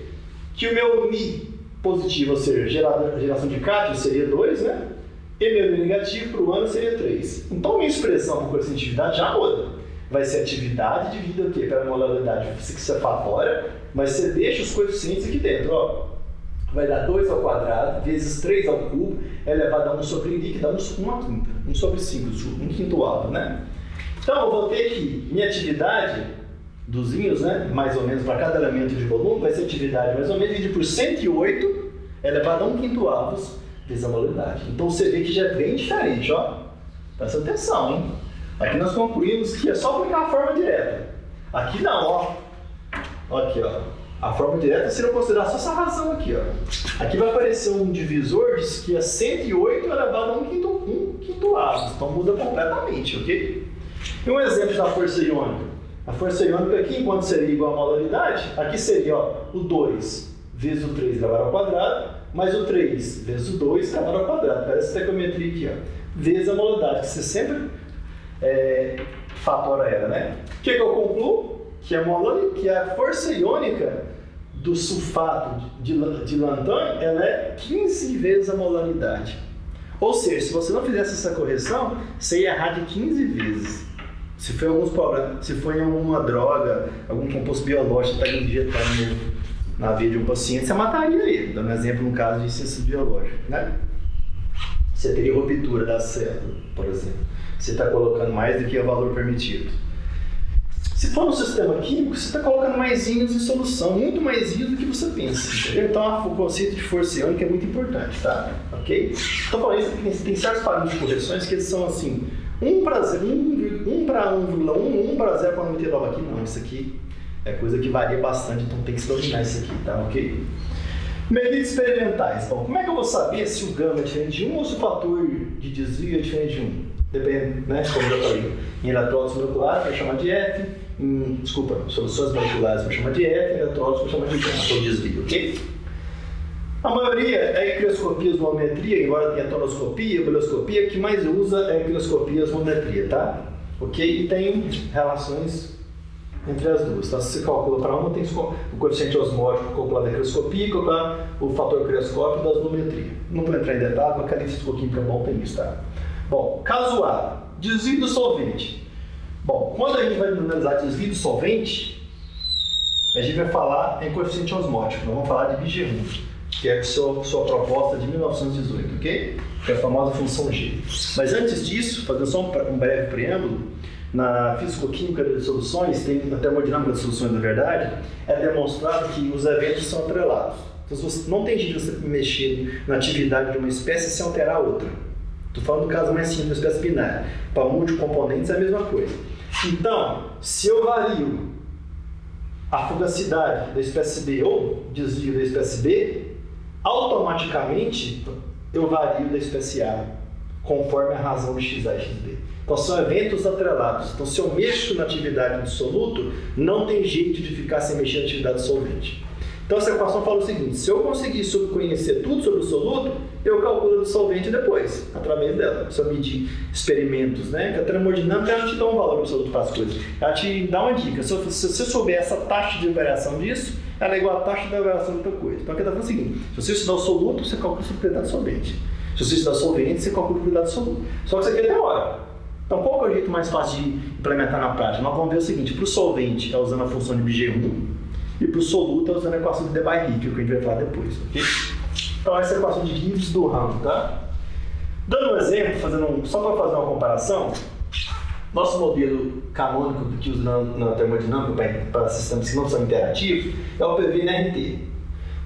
que o meu Ni positivo, ou seja, geração de cátions seria 2, né? E meu Ni negativo para o ano seria 3. Então minha expressão para coeficiente de atividade já muda. Vai ser atividade dividida o quê? Pela molaridade que você evapora, mas você deixa os coeficientes aqui dentro, ó. Vai dar 2 ao quadrado, vezes 3 ao cubo, elevado a 1 sobre Ni, que dá 1 quinta, 1 sobre 5, 1 quintuado, né? Então, eu vou ter que, minha atividade dos íons, né, mais ou menos, para cada elemento de volume, vai ser atividade mais ou menos dividida por 108, elevado a 1 quintuado, vezes a molaridade. Então, você vê que já é bem diferente, ó. Presta atenção, hein? Aqui nós concluímos que é só aplicar a forma direta. Aqui não, ó. Aqui, ó. A forma direta seria considerar só essa razão aqui, ó. Aqui vai aparecer um divisor que é 108 elevado a 1 quintuado. Então muda completamente, ok? E um exemplo da força iônica. A força iônica aqui, enquanto seria igual à molaridade, aqui seria, ó, o 2 vezes o 3 elevado ao quadrado, mais o 3 vezes o 2 elevado ao quadrado. Parece estequiometria aqui, ó. Vezes a molaridade, que você sempre fatora ela, né? O que eu concluo? Que a força iônica do sulfato de lantânio, ela é 15 vezes a molaridade. Ou seja, se você não fizesse essa correção, você ia errar de 15 vezes. Se for alguns problemas, se for em alguma droga, algum composto biológico que está injetando na veia de um paciente, você mataria ele. Dando um exemplo no caso de ciências biológicas, né? Você teria ruptura da célula, por exemplo. Você está colocando mais do que o valor permitido. Se for no sistema químico, você está colocando mais íons em solução, muito mais íons do que você pensa. Entendeu? Então, o conceito de força iônica é muito importante, tá? Ok? Estou falando isso porque tem certos parâmetros de correções que eles são assim, 1 para 1,1, 1 para 0,99 aqui. Não, isso aqui é coisa que varia bastante, então tem que se dominar isso aqui, tá? Ok? Medidas experimentais. Bom, como é que eu vou saber se o gama é diferente de 1 ou se o fator de desvio é diferente de 1? Depende, né? Como eu já falei. Em eletrólitos moleculares, vai chamar de F. Soluções moleculares, vai chamar de F. Em eletrólitos, vai chamar de gama, ou desvio, ok? A maioria é eccrioscopia osmometria, embora tenha tonoscopia, biloscopia, o que mais usa é eccrioscopia osmometria, tá? Ok? E tem relações entre as duas. Então, se você calcula para uma, tem o coeficiente osmótico calculado da crioscopia e calcular o fator crioscópico da osmometria. Não vou entrar em detalhe, mas a físico-química é bom, tem isso, tá? Bom, caso A, desvio do solvente. Bom, quando a gente vai analisar desvio do solvente, a gente vai falar em coeficiente osmótico, nós vamos falar de Bigerun, que é a sua proposta de 1918, ok? Que é a famosa função G. Mas antes disso, fazendo só um breve preâmbulo, na físico-química de soluções, na termodinâmica de soluções, na verdade, é demonstrado que os eventos são atrelados. Então, não tem jeito de você mexer na atividade de uma espécie sem alterar a outra. Estou falando do caso mais simples, da espécie binária. Para multicomponentes é a mesma coisa. Então, se eu vario a fugacidade da espécie B ou desvio da espécie B, automaticamente eu vario da espécie A, conforme a razão de XA e XB. Então são eventos atrelados. Então se eu mexo na atividade do soluto, não tem jeito de ficar sem mexer na atividade do solvente. Então essa equação fala o seguinte: se eu conseguir conhecer tudo sobre o soluto, eu calculo o solvente depois, através dela. Se eu medir experimentos, né? Que a termodinâmica ela te dá um valor absoluto para as coisas. Ela te dá uma dica. Se você souber essa taxa de variação disso, ela é igual à taxa de variação de outra coisa. Então aqui está falando o seguinte: se você estudar o soluto, você calcula a propriedade do solvente. Se você estudar o solvente, você calcula a propriedade do soluto. Só que isso aqui é teórico. Então qual que é o jeito mais fácil de implementar na prática? Nós vamos ver o seguinte: para o solvente é usando a função de Bigerun, e para o soluto é usando a equação de Debye-Rick, que a gente vai falar depois, ok? Então essa é a equação de Gibbs do ramo, tá? Dando um exemplo, só para fazer uma comparação, nosso modelo canônico que usa na termodinâmica para sistemas que não são interativos é o PV-NRT.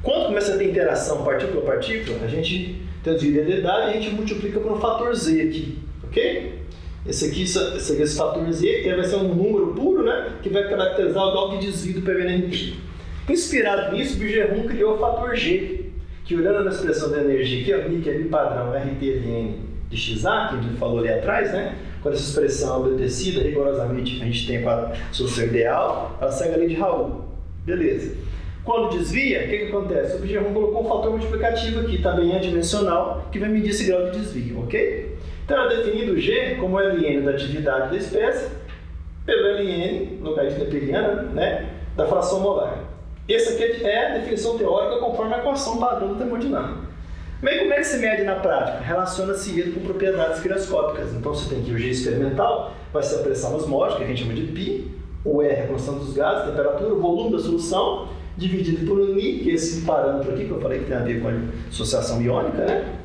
Quando começa a ter interação partícula-partícula, a gente tem a fidelidade e a gente multiplica por um fator Z aqui, ok? Esse fator Z ele vai ser um número puro, né, que vai caracterizar o grau de desvio do PV-NRT. Inspirado nisso, Bigerun criou o fator G, que olhando na expressão da energia aqui, que é padrão RT-ln de XA, que a gente falou ali atrás, né? Quando essa expressão é obedecida rigorosamente, a gente tem a solução ideal, ela segue a lei de Raoult. Beleza. Quando desvia, o que acontece? O Bigerun colocou um fator multiplicativo aqui, também adimensional, que vai medir esse grau de desvio, ok? Então é definido G como Ln da atividade da espécie pelo Ln, logaritmo neperiana, né, da fração molar. Essa aqui é a definição teórica conforme a equação padrão da termodinâmica. Mas como é que se mede na prática? Relaciona-se ele com propriedades crioscópicas. Então você tem aqui o G experimental, vai ser a pressão osmótica, que a gente chama de π, o R é a constante dos gases, temperatura, o volume da solução, dividido por Ni, que é esse parâmetro aqui que eu falei que tem a ver com a associação iônica, né?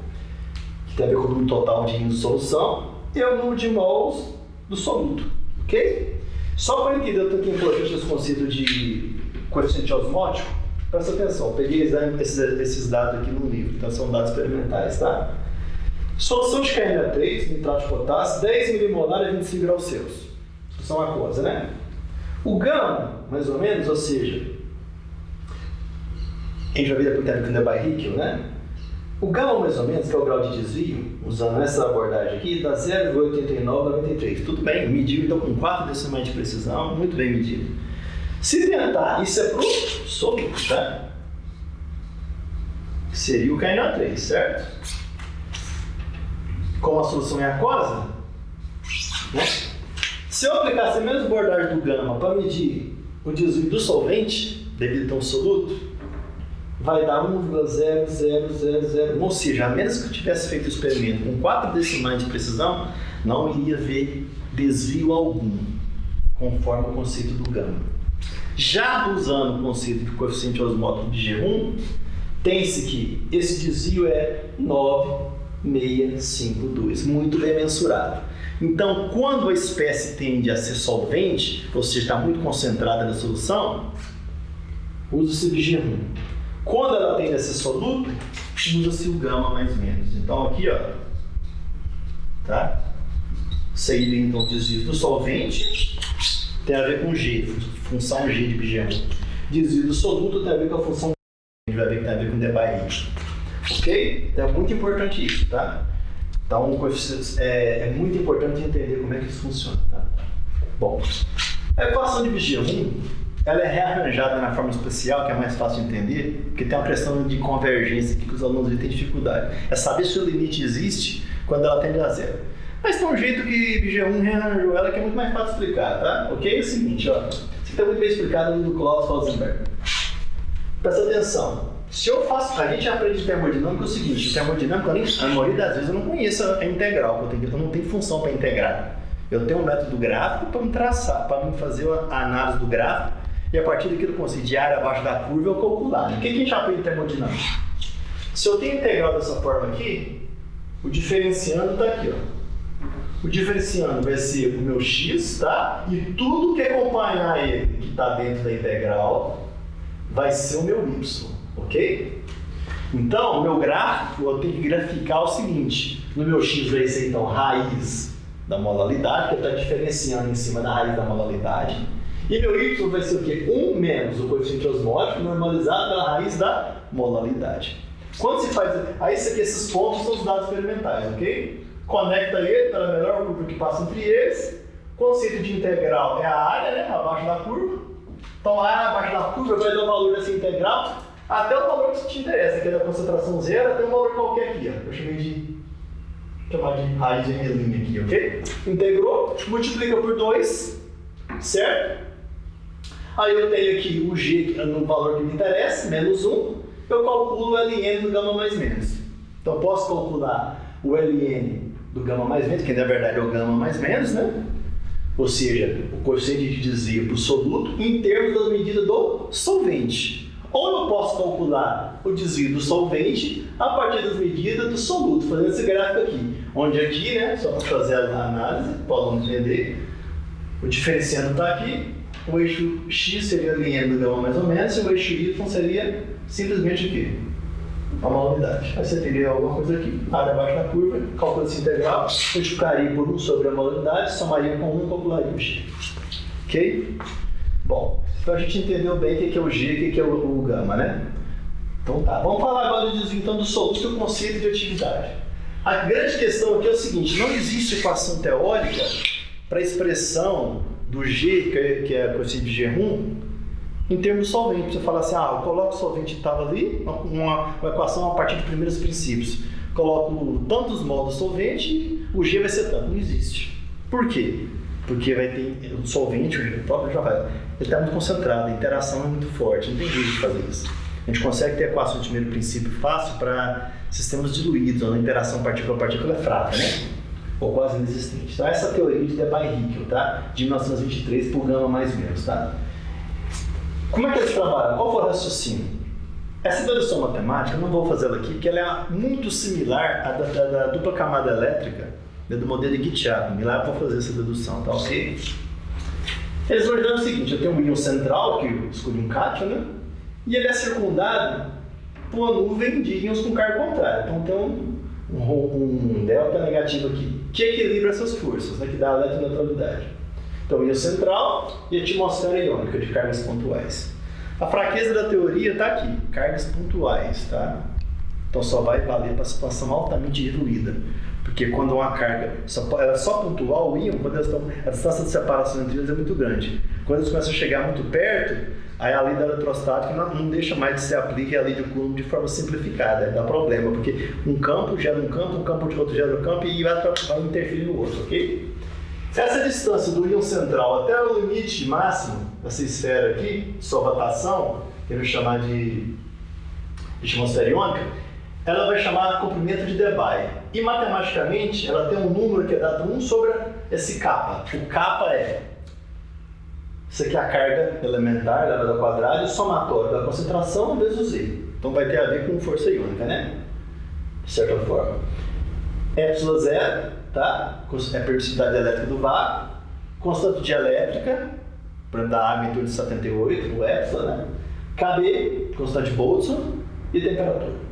Tem a ver com o número total de íons de solução e o número de mols do soluto, ok? Só para entender o que é importante esse conceito de coeficiente osmótico, presta atenção, eu peguei esses dados aqui no livro, então são dados experimentais, tá? Solução de KN3, nitrato de potássio, 10 milimolar a 25 graus Celsius. Solução aquosa, né? O gama, mais ou menos, ou seja, a gente já viu a com Debye-Rick, né? O gama, mais ou menos, que é o grau de desvio, usando essa abordagem aqui, dá 0,89 a 93. Tudo bem, mediu então com 4 decimais de precisão, muito bem medido. Se tentar, isso é para o soluto, tá? Seria o KNO3, certo? Como a solução é aquosa, né? Se eu aplicasse a mesma abordagem do gama para medir o desvio do solvente, devido a um soluto, vai dar 1,0001, ou seja, a menos que eu tivesse feito o experimento com 4 decimais de precisão, não iria ver desvio algum, conforme o conceito do gama. Já usando o conceito de coeficiente osmótico de Bigerun, tem-se que esse desvio é 9,652, muito bem mensurado. Então, quando a espécie tende a ser solvente, ou seja, está muito concentrada na solução, usa-se Bigerun. Quando ela tende a ser soluto, usa-se o gama mais ou menos. Então aqui, ó, tá? Seria então o desvio do solvente, tem a ver com G, função G de Bigerun. Desvio do soluto tem a ver com a função G, a gente vai ver que tem a ver com Debye-Rick. Ok? Então é muito importante isso, tá? Então é muito importante entender como é que isso funciona, tá? Bom, a equação de Bigerun, ela é rearranjada na forma especial, que é mais fácil de entender, porque tem uma questão de convergência aqui que os alunos têm dificuldade. É saber se o limite existe quando ela tende a zero. Mas tem um jeito que Bigerun rearranjou ela que é muito mais fácil de explicar, tá? Ok? É o seguinte, ó. Isso aqui está muito bem explicado no do Klaus Rosenberg. Presta atenção. Se eu faço, a gente aprende termodinâmica é o seguinte, termodinâmica, a maioria das vezes eu não conheço a integral, eu não tenho função para integrar. Eu tenho um método gráfico para me traçar, para me fazer a análise do gráfico e a partir daquilo que eu consigo de área abaixo da curva eu calcular. O que a gente aprende em termodinâmica? Se eu tenho integral dessa forma aqui, o diferenciando está aqui, ó. O diferenciando vai ser o meu x, tá? E tudo que acompanhar ele, que está dentro da integral, vai ser o meu y, ok? Então, o meu gráfico, eu tenho que graficar o seguinte. No meu x vai ser, então, raiz da molalidade, que está diferenciando em cima da raiz da molalidade. E meu y vai ser o quê? 1 menos o coeficiente osmótico normalizado pela raiz da molalidade. Quando se faz... Aí, esses pontos são os dados experimentais, ok? Conecta ele pela menor curva que passa entre eles. O conceito de integral é a área, né? Abaixo da curva. Então, a área abaixo da curva vai dar o valor dessa integral até o valor que te interessa, que é da concentração zero, até um valor qualquer aqui, ó. Eu chamei de raiz de relinha aqui, ok? Integrou, multiplica por 2, certo? Aí eu tenho aqui o G no valor que me interessa, menos 1. Eu calculo o Ln do gama mais menos. Então, eu posso calcular o Ln do gama mais menos, que na verdade é o gama mais menos, né? Ou seja, o coeficiente de desvio para o soluto em termos da medida do solvente. Ou eu posso calcular o desvio do solvente a partir das medidas do soluto, fazendo esse gráfico aqui. Onde aqui, né, só para fazer a análise, podemos entender, o diferenciando está aqui, o eixo x seria a linha do gama mais ou menos, e o eixo y seria simplesmente o quê? A molalidade. Aí você teria alguma coisa aqui, área abaixo da curva, calcula esse integral, multiplicaria por 1 sobre a molalidade, somaria com 1 e calcularia o g. Ok? Bom, então a gente entendeu bem o que é o g e o que é o gama, né? Então tá, vamos falar agora do desvio então, do soluto e o conceito de atividade. A grande questão aqui é o seguinte, não existe equação teórica para a expressão do g, que é o coeficiente de G1, em termos de solvente. Você fala assim, eu coloco o solvente estava ali, uma equação a partir de primeiros princípios. Coloco tantos modos do solvente, o G vai ser tanto. Não existe. Por quê? Porque vai ter o solvente, o próprio já vai. Ele está muito concentrado, a interação é muito forte, não tem jeito de fazer isso. A gente consegue ter equação de primeiro princípio fácil para sistemas diluídos, onde a interação partícula-partícula é fraca, né? Ou quase inexistente. Então, essa é a teoria de Debye-Hickel, tá? De 1923, por gama mais menos, tá? Como é que eles trabalham? Qual foi o raciocínio? Essa dedução matemática, eu não vou fazer ela aqui, porque ela é muito similar à da dupla camada elétrica, do modelo de Guitt-Chapman. Lá eu vou fazer essa dedução, tá ok? Eles vão dizer o seguinte, eu tenho um íon central, que eu escolhi um cátion, né? E ele é circundado por uma nuvem de íons com carga contrária. Então tem um delta negativo aqui, que equilibra essas forças, né? Que dá a eletroneutralidade. Então, íon central e atmosfera iônica de cargas pontuais. A fraqueza da teoria está aqui, cargas pontuais, tá? Então, só vai valer para a situação altamente diluída. Porque quando uma carga ela é só pontual, o íon, quando a distância de separação entre eles é muito grande. Quando eles começam a chegar muito perto, aí a lei da eletrostática não deixa mais de se aplicar a lei de Coulomb de forma simplificada. Aí dá problema, porque um campo gera um campo de outro gera um campo e vai interferir no outro, ok? Essa distância do íon central até o limite máximo dessa esfera aqui, sua rotação, que eu vou chamar de atmosfera iônica, ela vai chamar comprimento de Debye. E matematicamente, ela tem um número que é dado 1 sobre esse kappa. O kappa é... Isso aqui é a carga elementar, elevada ao quadrado, e o somatório da concentração vezes o Z. Então vai ter a ver com força iônica, né? De certa forma. Epsilon zero, tá? É a permissividade elétrica do vácuo. Constante dielétrica, por exemplo, da água em torno de 78, o epsilon, né? KB, constante Boltzmann, e temperatura.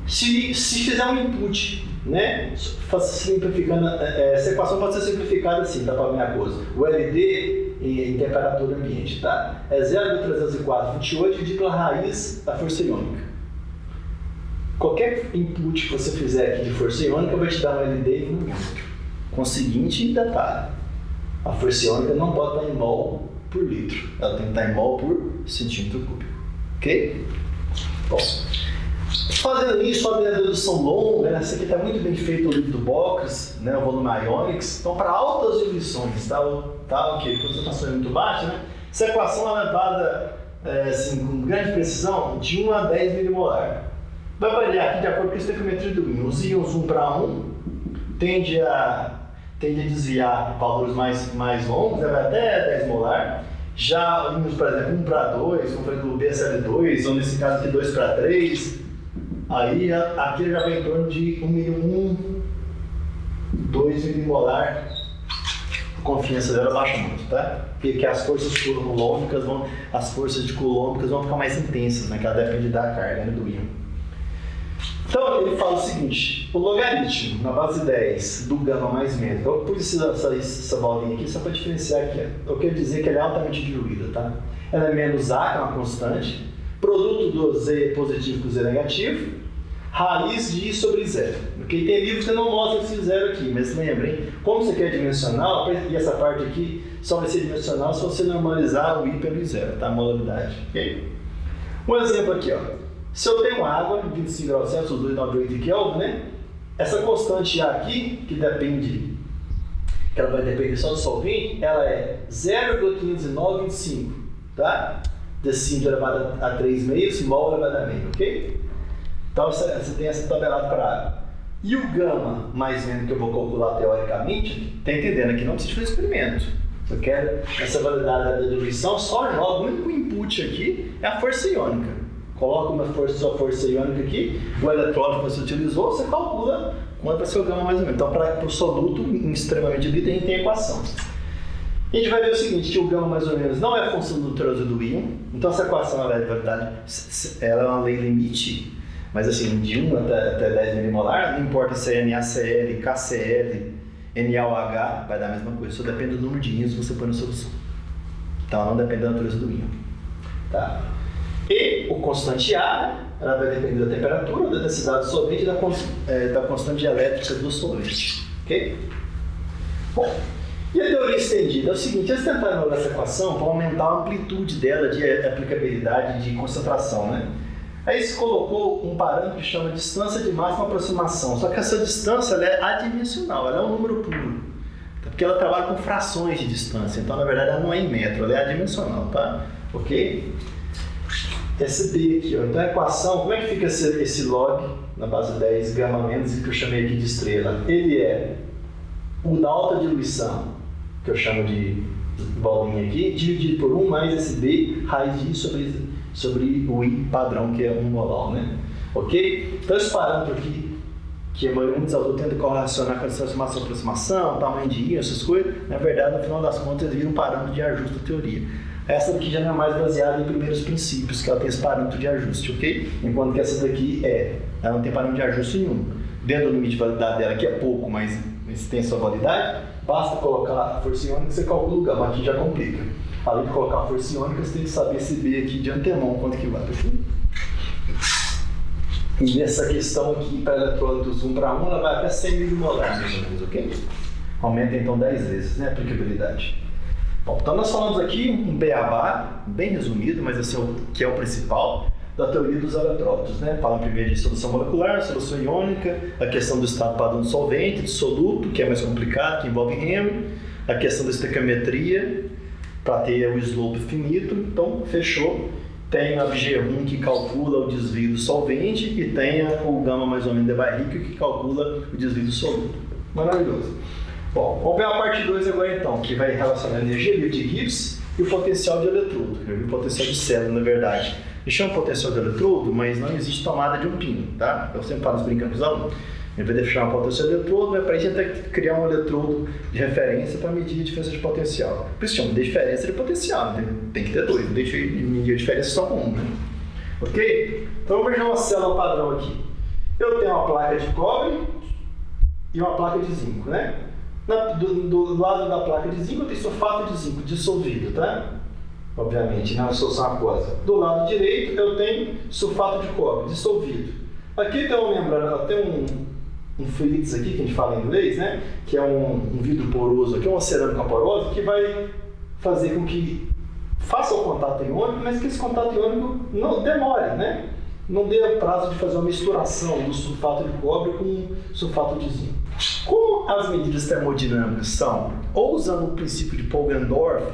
Se fizer um input, né? Simplificando, essa equação pode ser simplificada assim, tá? Para a minha coisa. O LD em temperatura ambiente, tá? É 0,304,28 dividido pela raiz da força iônica. Qualquer input que você fizer aqui de força iônica vai te dar um LD e um litro. Com o seguinte detalhe: a força iônica não pode estar em mol por litro, ela tem que estar em mol por centímetro cúbico. Ok? Bom, fazendo isso, a dedução longa, né? Essa aqui está muito bem feito no livro do Bockris, né? O volume Ionics. Então, para altas diluições, tá ok, concentração é muito baixa, né? Essa equação é levada assim, com grande precisão de 1 a 10 milimolar. Vai variar aqui de acordo com a estequiometria do íon. Os íons 1 para 1 tende a desviar valores mais longos, vai até 10 molar. Já íons, por exemplo, 1 para 2, como foi do BSL2, ou nesse caso aqui 2 para 3, aí aqui já vai em torno de 2 milimolar. A confiança dela baixa muito, tá? Porque as forças coulombricas vão ficar mais intensas, né? Que ela depende da carga, né, do íon. Então ele fala o seguinte: o logaritmo na base 10 do gama mais menos. Eu pus essa bolinha aqui só para diferenciar aqui. Eu quero dizer que ela é altamente diluída, tá? Ela é menos A, que é uma constante, produto do Z positivo com Z negativo, raiz de I sobre zero. Okay? Tem livros que não mostram esse zero aqui, mas lembrem, como você quer dimensional, e essa parte aqui só vai ser dimensional se você normalizar o I pelo I zero, tá? A molaridade. Okay? Um exemplo aqui, ó. Se eu tenho água em 25 graus Celsius, 298 Kelvin, né? Essa constante A aqui, que ela vai depender só do solvente, ela é 0,50925, tá? Decímetro elevado a 3 meios, mol elevado a meio, ok? Então você tem essa tabelada para água. E o gama mais menos que eu vou calcular teoricamente, tá entendendo? Aqui não precisa fazer experimento. Se eu quero essa validade da diluição, só joga. O único input aqui é a força iônica. Coloca sua força iônica aqui, o eletrodo que você utilizou, você calcula quanto vai ser o gama mais ou menos. Então, para o soluto extremamente diluído, a gente tem a equação. A gente vai ver o seguinte, que o gama mais ou menos não é a função do neutral do íon. Então, essa equação, na verdade, ela é uma lei limite, mas assim, de 1 até 10 milimolar, não importa se é NaCl, KCl, NaOH, vai dar a mesma coisa. Só depende do número de íons que você põe na solução. Então, não depende da natureza do íon. Tá? E o constante A, ela vai depender da temperatura, da densidade do solvente e da constante elétrica do solvente. Ok? Bom, e a teoria estendida é o seguinte: eles tentaram olhar essa equação para aumentar a amplitude dela de aplicabilidade de concentração, né? Aí se colocou um parâmetro que chama distância de máxima aproximação. Só que essa distância ela é adimensional, ela é um número puro. Porque ela trabalha com frações de distância. Então, na verdade, ela não é em metro, ela é adimensional, tá? Ok? Esse B aqui, ó. Então a equação, como é que fica esse log na base 10 gama menos, que eu chamei aqui de estrela? Ele é o da alta diluição, que eu chamo de bolinha aqui, dividido por 1 mais esse B raiz de I sobre o I padrão, que é 1 molar, né? Ok? Então esse parâmetro aqui, que a maioria dos autores tenta correlacionar com a transformação, aproximação, tamanho de I, essas coisas, na verdade, no final das contas, ele vira um parâmetro de ajuste da teoria. Essa daqui já não é mais baseada em primeiros princípios, que ela tem esse parâmetro de ajuste, ok? Enquanto que essa daqui ela não tem parâmetro de ajuste nenhum. Dentro do limite de validade dela, que é pouco, mas tem a sua validade, basta colocar a força iônica e você calcula o gama, aqui já complica. Além de colocar a força iônica, você tem que saber esse B aqui de antemão, quanto que vai, perfeito? E nessa questão aqui, para eletrólitos 1 para 1, ela vai até 100 milimolar, mais ou menos, ok? Aumenta então 10 vezes, né, a aplicabilidade. Bom, então nós falamos aqui um beabá, bem resumido, mas esse que é o principal, da teoria dos eletrólitos, né? Fala primeiro de solução molecular, solução iônica, a questão do estado padrão do solvente, do soluto, que é mais complicado, que envolve Henry, a questão da estequiometria, para ter o slope finito. Então, fechou. Tem a G1 que calcula o desvio do solvente e tem o gama mais ou menos de Barrique que calcula o desvio do soluto. Maravilhoso. Bom, vamos ver a parte 2 agora então, que vai relacionar a energia livre de Gibbs e o potencial de eletrodo, o potencial de célula, na verdade. Eles chamam potencial de eletrodo, mas não existe tomada de um pino, tá? Eu sempre falo brincando com os alunos. Em vez de chamar potencial de eletrodo, é para a gente até criar um eletrodo de referência para medir a diferença de potencial. Por isso chama de diferença de potencial, né? Tem que ter dois, não deixa de medir a diferença só com um, né? Ok? Então vamos ver uma célula padrão aqui. Eu tenho uma placa de cobre e uma placa de zinco, né? Do lado da placa de zinco eu tenho sulfato de zinco dissolvido, tá? Obviamente, na solução aquosa. Do lado direito eu tenho sulfato de cobre dissolvido. Aqui tem uma membrana, tem um Phillips aqui, que a gente fala em inglês, né? Que é um vidro poroso aqui, uma cerâmica porosa, que vai fazer com que faça o contato iônico, mas que esse contato iônico não demore, né? Não dê prazo de fazer uma misturação do sulfato de cobre com sulfato de zinco. Como as medidas termodinâmicas são, ou usando o princípio de Poggendorff,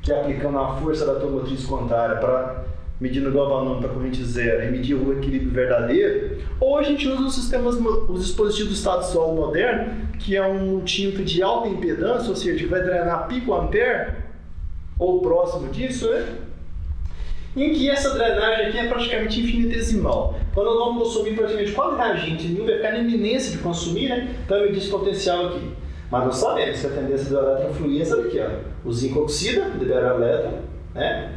que é aplicando a força da automotriz contrária para medindo o galvanômetro para corrente zero e medir o equilíbrio verdadeiro, ou a gente usa os dispositivos do estado solo moderno, que é um multímetro de alta impedância, ou seja, que vai drenar picoampere, ou próximo disso, né? Em que essa drenagem aqui é praticamente infinitesimal. Quando nós vamos consumir praticamente quase reagente nenhum, vai ficar na iminência de consumir, né? Então eu medir esse potencial aqui. Mas nós sabemos que a tendência do elétron fluir é essa daqui, ó. O zinco oxida, libera o elétron, né?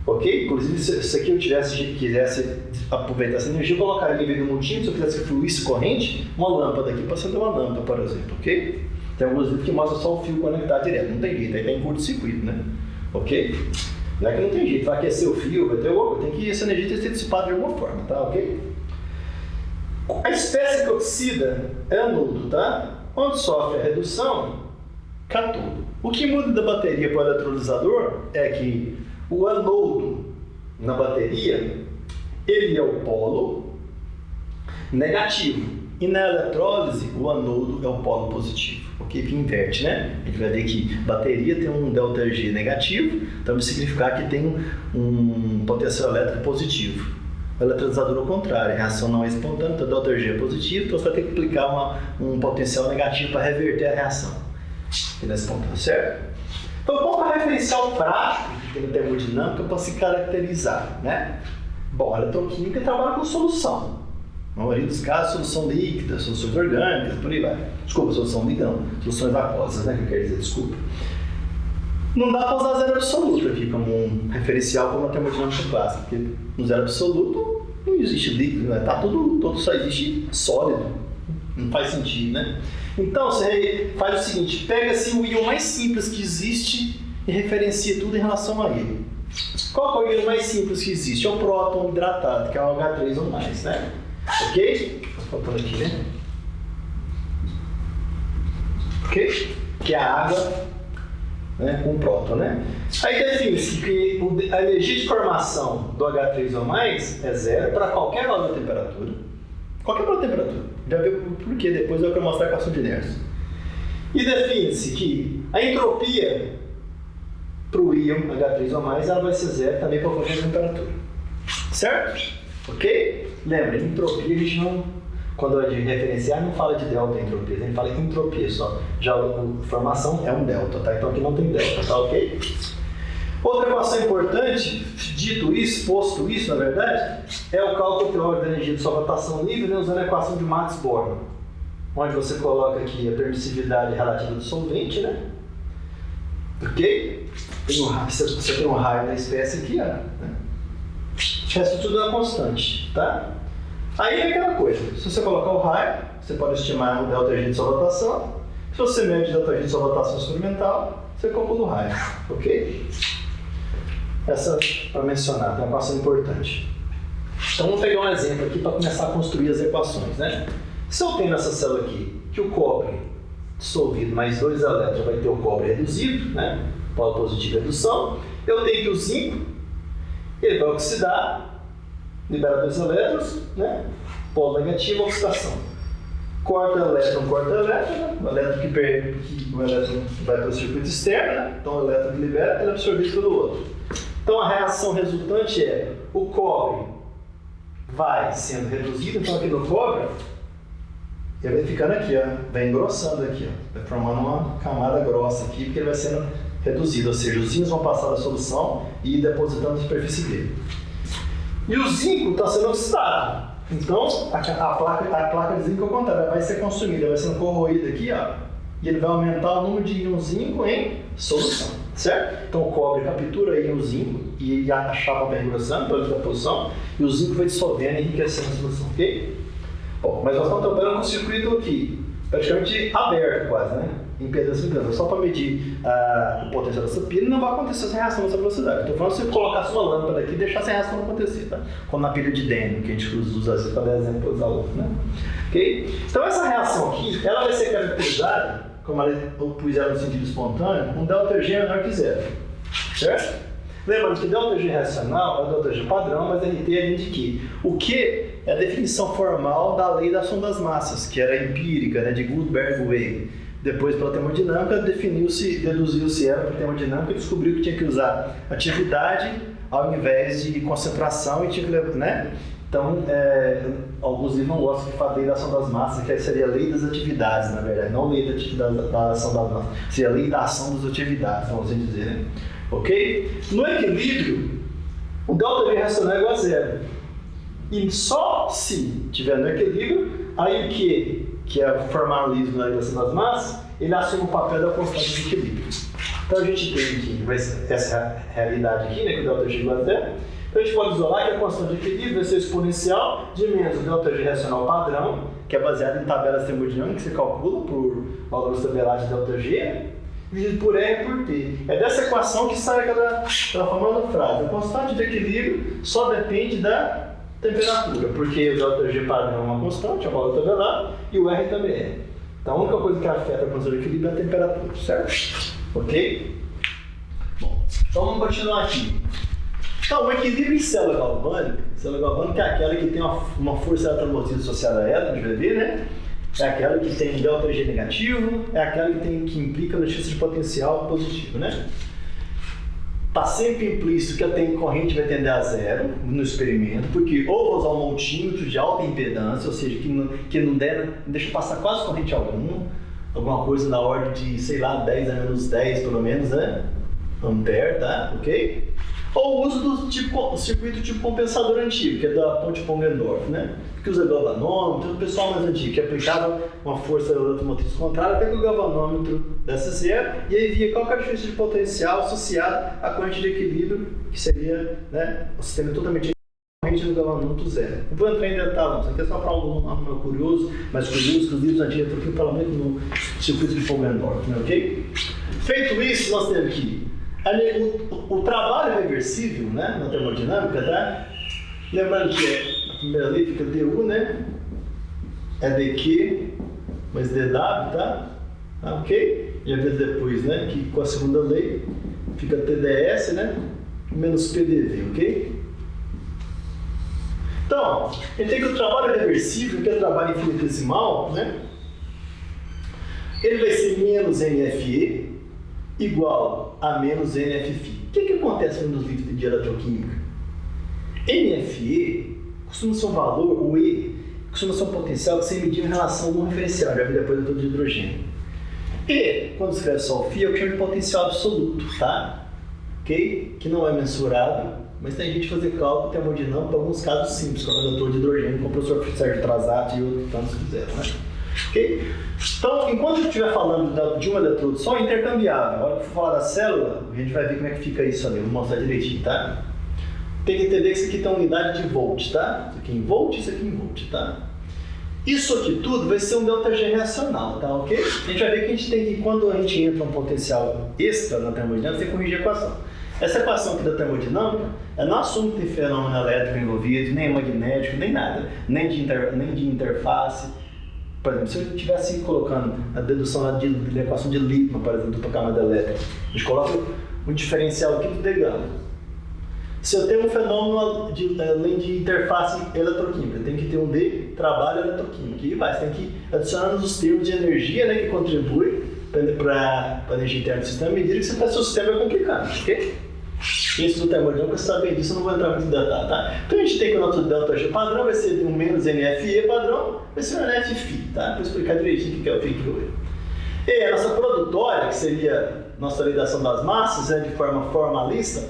Ok? Inclusive, se aqui eu quisesse aproveitar essa energia, eu colocaria em vez do multímetro, se eu quisesse que fluísse corrente, uma lâmpada aqui para acender uma lâmpada, por exemplo, ok? Tem alguns vídeos que mostram só o fio conectado direto, não tem jeito, aí tem curto-circuito, né? Ok? Não é que não tem jeito, vai aquecer o fio, vai ter alguma coisa, tem que essa energia tem que ser dissipada de alguma forma, tá? Ok? A espécie que oxida é anodo, tá? Onde sofre a redução, cátodo. O que muda da bateria para o eletrolisador é que o anodo na bateria, ele é o polo negativo. E na eletrólise, o anodo é o polo positivo. Ok? Que inverte, né? A gente vai ver que bateria tem um ΔG negativo, então vai significar que tem um potencial elétrico positivo. O eletrolisador ao contrário, a reação não é espontânea, então o ΔG é positivo, então você vai ter que aplicar um potencial negativo para reverter a reação. Ele é espontâneo, certo? Então, qual é o referencial prático que tem na termodinâmica para se caracterizar, né? Bom, a eletroquímica trabalha com solução. Na maioria dos casos, solução líquida, soluções orgânicas, por aí vai. Desculpa, solução líquida não, soluções aquosas, né, que eu quero dizer, desculpa. Não dá para usar zero absoluto aqui como um referencial como a termodinâmica clássica, porque no zero absoluto não existe líquido, né? Tá tudo só existe sólido. Não faz sentido, né? Então, você faz o seguinte, pega-se o íon mais simples que existe e referencia tudo em relação a ele. Qual é o íon mais simples que existe? É o próton hidratado, que é o H3 ou mais, né? Ok? Tá faltando aqui, né? Ok? Que é a água, né, com próton, né? Aí define-se que a energia de formação do H3 ou mais é zero para qualquer valor de temperatura. Qualquer valor de temperatura. Já viu por quê? Depois eu quero mostrar a equação de inércia. E define-se que a entropia para o íon H3 ou mais ela vai ser zero também para qualquer temperatura. Certo? Ok? Lembra, entropia a gente não, quando a gente referenciar, não fala de delta entropia, a gente fala em entropia só. Já a formação é um delta, tá? Então aqui não tem delta, tá ok? Outra equação importante, dito isso, posto isso, na verdade, é o cálculo teórico da energia de solvatação livre, né, usando a equação de Max Born, onde você coloca aqui a permissividade relativa do solvente, né? Ok? Você tem um raio da espécie aqui, ó, né? O resto tudo é constante, tá? Aí é aquela coisa, se você colocar o raio, você pode estimar o ΔG de solvatação. Se você mede o ΔG de solvatação experimental, você calcula o raio, ok? Essa para mencionar, tem uma equação importante. Então vamos pegar um exemplo aqui para começar a construir as equações, né? Se eu tenho nessa célula aqui que o cobre dissolvido mais 2 elétrons vai ter o cobre reduzido, né? Polo positivo e redução. Eu tenho que o zinco, ele vai oxidar, libera 2 elétrons, né? Polo negativo, oxidação. Corta elétron, né? O elétron que o elétron vai para o circuito externo, né? Então o elétron que libera ele é absorvido pelo outro. Então a reação resultante é o cobre vai sendo reduzido, então aqui no cobre ele vai ficando aqui, ó, vai engrossando aqui, ó, vai formando uma camada grossa aqui, porque ele vai sendo reduzido, ou seja, os íons vão passar da solução e ir depositando na superfície dele. E o zinco está sendo oxidado, então a placa de zinco ao contrário, vai ser consumida, vai sendo corroída aqui, ó, e ele vai aumentar o número de íons zinco em solução, certo? Então o cobre captura íon zinco e a chapa vai engrossando pela deposição e o zinco vai dissolvendo e enriquecendo a solução, ok? Bom, mas nós estamos trabalhando com o circuito aqui, praticamente aberto quase, né? Impedância e impedância. Só para medir o potencial dessa pilha não vai acontecer essa reação nessa velocidade. Estou falando se você colocasse uma lâmpada aqui e deixar essa reação acontecer, tá? Como na pilha de Dehn, que a gente usa assim para dar exemplo dos alunos, né? Ok? Então essa reação aqui, ela vai ser caracterizada, como eu pus ela no sentido espontâneo, um ΔG menor que zero, certo? Lembrando que ΔG racional é o ΔG padrão, mas RT é de que? O que é a definição formal da lei da ação das massas, que era empírica, né, de Gutenberg-Weyl. Depois, pela termodinâmica, deduziu-se ela para termodinâmica e descobriu que tinha que usar atividade ao invés de concentração e tinha que levar, né? Então, alguns livros não gostam de falar lei da ação das massas, que seria a lei das atividades, na verdade, não lei da ação das massas, seria a lei da ação das atividades, vamos assim dizer, né? Ok? No equilíbrio, o ΔG racional é igual a zero. E só se tiver no equilíbrio, aí o que é o formalismo da lei da ação das massas, ele assume o papel da constante de equilíbrio. Então a gente tem aqui essa realidade aqui, né, que o ΔG é igual a zero. Então a gente pode isolar que a constante de equilíbrio vai ser exponencial de menos o ΔG racional padrão, que é baseado em tabelas termodinâmicas que você calcula por valores tabelados de ΔG, dividido por R por T. É dessa equação que sai aquela famosa frase. A constante de equilíbrio só depende da temperatura, porque o ΔG padrão é uma constante, é o valor tabelado, e o R também é. Então a única coisa que afeta a constante de equilíbrio é a temperatura, certo? Ok? Bom, então vamos continuar aqui. Então, o equilíbrio em célula galvânica é aquela que tem uma força eletromotriz associada a ela, a gente vai ver, né? É aquela que tem ΔG negativo, é aquela que implica notícia de potencial positivo, né? Está sempre implícito que a corrente vai tender a zero no experimento, porque ou vou usar um multímetro de alta impedância, ou seja, que não deixa passar quase corrente alguma coisa na ordem de, sei lá, 10 a menos 10 pelo menos, né? Ampere, tá? Ok? Ou o uso do circuito tipo compensador antigo, que é da Ponte Poggendorff, né? Que usa galvanômetro, o pessoal mais antigo, que aplicava uma força eletromotriz contrária até que o galvanômetro desse zero, e aí via qual característica de potencial associada à corrente de equilíbrio, que seria, né, o sistema totalmente corrente do galvanômetro zero. Não vou entrar em detalhe, não. Isso aqui é só para algum aluno curioso, mas curioso que os livros antigos estão aqui pelo menos no circuito de Poggendorff, né, ok? Feito isso, nós temos aqui o trabalho reversível, né, na termodinâmica, tá? Lembrando que a primeira lei fica dU, né? É dQ mais dW, tá? Ok? E a vez depois, né? Que com a segunda lei fica TdS, né? Menos PdV, ok? Então, a gente tem que o trabalho reversível, que é o trabalho infinitesimal, né? Ele vai ser menos NFE igual a menos NFφ. O que acontece nos livros de eletroquímica? NFE costuma ser um valor, o E costuma ser um potencial que você mediu em relação a algum referencial, já vi depois do de hidrogênio. E, quando escreve só o φ, é o que chama de potencial absoluto, tá? Ok? Que não é mensurável, mas tem gente que fazer cálculo termodinâmico para alguns casos simples, como o redutor de hidrogênio, como o professor Sérgio Trazati e outros tantos fizeram, né? Ok? Então, enquanto eu estiver falando de um eletrodo só, é intercambiável. A hora que for falar da célula, a gente vai ver como é que fica isso ali. Vou mostrar direitinho, tá? Tem que entender que isso aqui tem unidade de volt, tá? Isso aqui em volt, isso aqui em volt, tá? Isso aqui tudo vai ser um ΔG racional, tá? Ok? A gente vai ver que a gente tem que, quando a gente entra um potencial extra na termodinâmica, você tem que corrigir a equação. Essa equação aqui da termodinâmica, ela não assume que tem fenômeno elétrico envolvido, nem magnético, nem nada, nem de interface. Por exemplo, se eu estivesse colocando a dedução da equação de Lippmann, por exemplo, para a camada elétrica, a gente coloca um diferencial aqui do D-gama. Se eu tenho um fenômeno além de interface eletroquímica, tem que ter um D, trabalho eletroquímico. E vai, você tem que ir adicionando os termos de energia, né, que contribuem para a energia interna do sistema, à medida que você faz o seu sistema é complicado, ok? Esse do termodinâmica, você sabe disso, eu não vou entrar muito em detalhe, tá? Então a gente tem que o nosso ΔG padrão vai ser um menos NFE padrão, vai ser um NFφ, tá? Vou explicar direitinho o que é o φ que eu vejo. E a nossa produtória, que seria nossa lei da ação das massas, né, de forma formalista,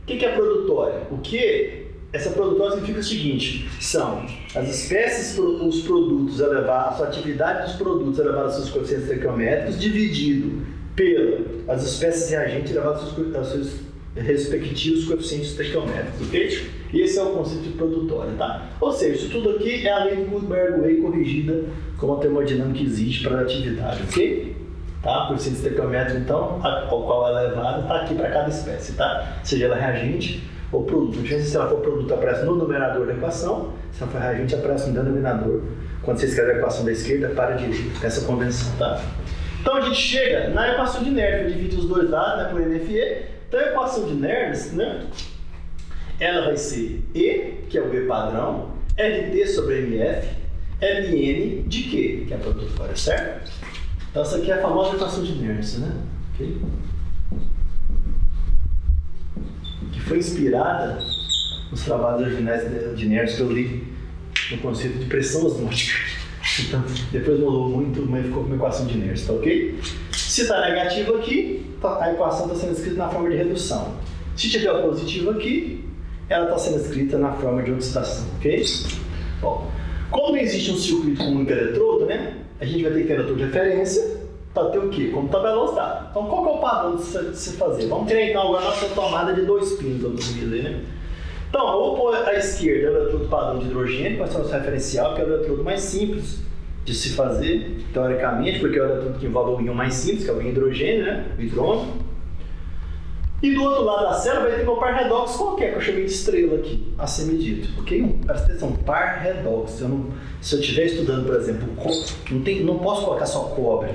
o que é produtória? O que? Essa produtória significa o seguinte, são as espécies, os produtos elevados, a sua atividade dos produtos elevada aos seus coeficientes estequiométricos, dividido pelas espécies reagentes elevadas aos seus respectivos coeficientes estequiométricos, ok? E esse é o conceito de produtória, tá? Ou seja, isso tudo aqui é a lei do Gutenberg-Way corrigida como a termodinâmica existe para a atividade, ok? Tá? Coeficiente estequiométrico, então, ao qual é elevado, está aqui para cada espécie, tá? Seja ela reagente ou produto. Se ela for produto, aparece no numerador da equação, se ela for reagente, aparece no denominador. Quando você escreve a equação da esquerda, para a direita, essa convenção, tá? Então a gente chega na equação de Nernst, divide os dois lados, né, por NFE. Então a equação de Nernst, né, ela vai ser E, que é o B padrão, LT sobre MF, Ln de Q, que é a produtória, certo? Então essa aqui é a famosa equação de inércia, né? Okay? Que foi inspirada nos trabalhos originais de inércia que eu li no conceito de pressão osmótica. Então, depois mudou muito, mas ficou com uma equação de inércia, tá ok? Se está negativo aqui, a equação está sendo escrita na forma de redução. Se tiver o positivo aqui, ela está sendo escrita na forma de oxidação, ok? Bom, como não existe um circuito com muito eletrodo, né? A gente vai ter que ter eletrodo de referência para ter o quê? Como tabelão os dados. Então, qual que é o padrão de se fazer? Vamos criar então agora a nossa tomada de 2 pinos, vamos dizer, né? Então, eu vou pôr à esquerda o eletrodo padrão de hidrogênio, que vai ser o nosso referencial, que é o eletrodo mais simples de se fazer, teoricamente, porque é o eletrodo que envolve o íon mais simples, que é o íon hidrogênio, né? O hidrônio. E do outro lado da célula vai ter meu par redox qualquer, que eu chamei de estrela aqui, a ser medido. Ok? Presta atenção, par redox. Se eu estiver estudando, por exemplo, não posso colocar só cobre.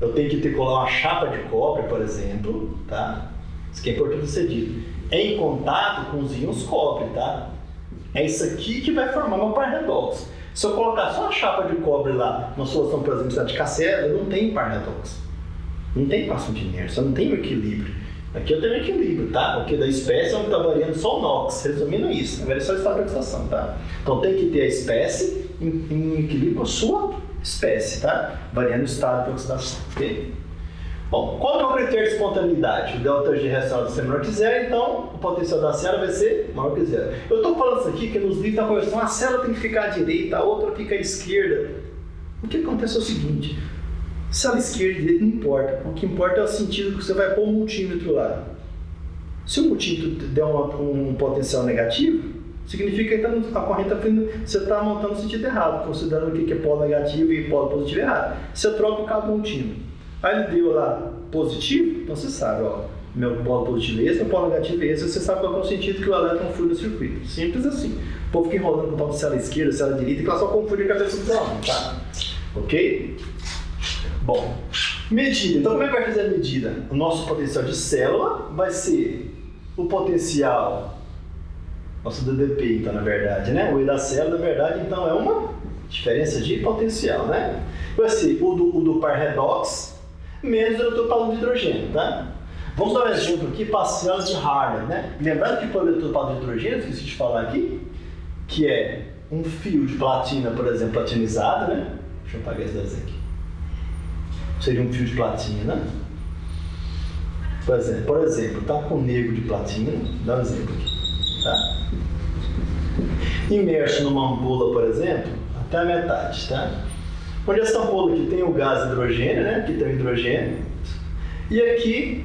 Eu tenho que ter que colar uma chapa de cobre, por exemplo, tá? Isso que é importante ser dito. É em contato com os íons cobre, tá? É isso aqui que vai formar meu par redox. Se eu colocar só uma chapa de cobre lá, numa solução, por exemplo, de cassela, eu não tenho par redox. Não tem equação de inércia, não tem o equilíbrio. Aqui eu tenho equilíbrio, tá? Porque da espécie onde está variando só o NOx, resumindo isso, agora é só o estado de oxidação, tá? Então tem que ter a espécie em equilíbrio com a sua espécie, tá? Variando o estado de oxidação, ok? Bom, qual é o critério de espontaneidade? O delta G reação vai ser menor que zero, então o potencial da célula vai ser maior que zero. Eu estou falando isso aqui que nos livros da conversão a célula tem que ficar à direita, a outra fica à esquerda. O que acontece é o seguinte: célula esquerda e direita não importa. O que importa é o sentido que você vai pôr o multímetro lá. Se o multímetro der um potencial negativo, significa que a corrente você está montando no sentido errado, considerando o que é polo negativo e polo positivo errado. Você troca o cabo multímetro. Aí ele deu lá positivo, então você sabe, ó, meu polo positivo é esse, meu polo negativo é esse, você sabe qual é o sentido que o elétron flui no circuito. Simples assim. O povo fica enrolando com o tal de célula esquerda, célula direita, que ela só confunde a cabeça dos alunos, tá? Ok? Bom, medida. Então, como é que vai fazer a medida? O nosso potencial de célula vai ser o potencial, nosso DDP, então, na verdade, né? O E da célula, na verdade, então, é uma diferença de potencial, né? Vai ser o do par redox menos o eletrodo padrão de hidrogênio, tá? Vamos dar um exemplo aqui para as células de Harman, né? Lembrando que para o eletrodo padrão de hidrogênio, esqueci de falar aqui, que é um fio de platina, por exemplo, platinizado, né? Deixa eu apagar esse desenho aqui. Seria um fio de platina. Por exemplo, tá com negro de platina, dá um exemplo aqui, tá? Imerso numa ampola, por exemplo, até a metade, tá? Onde essa ampola aqui tem o gás hidrogênio, né? Aqui tem o hidrogênio. E aqui,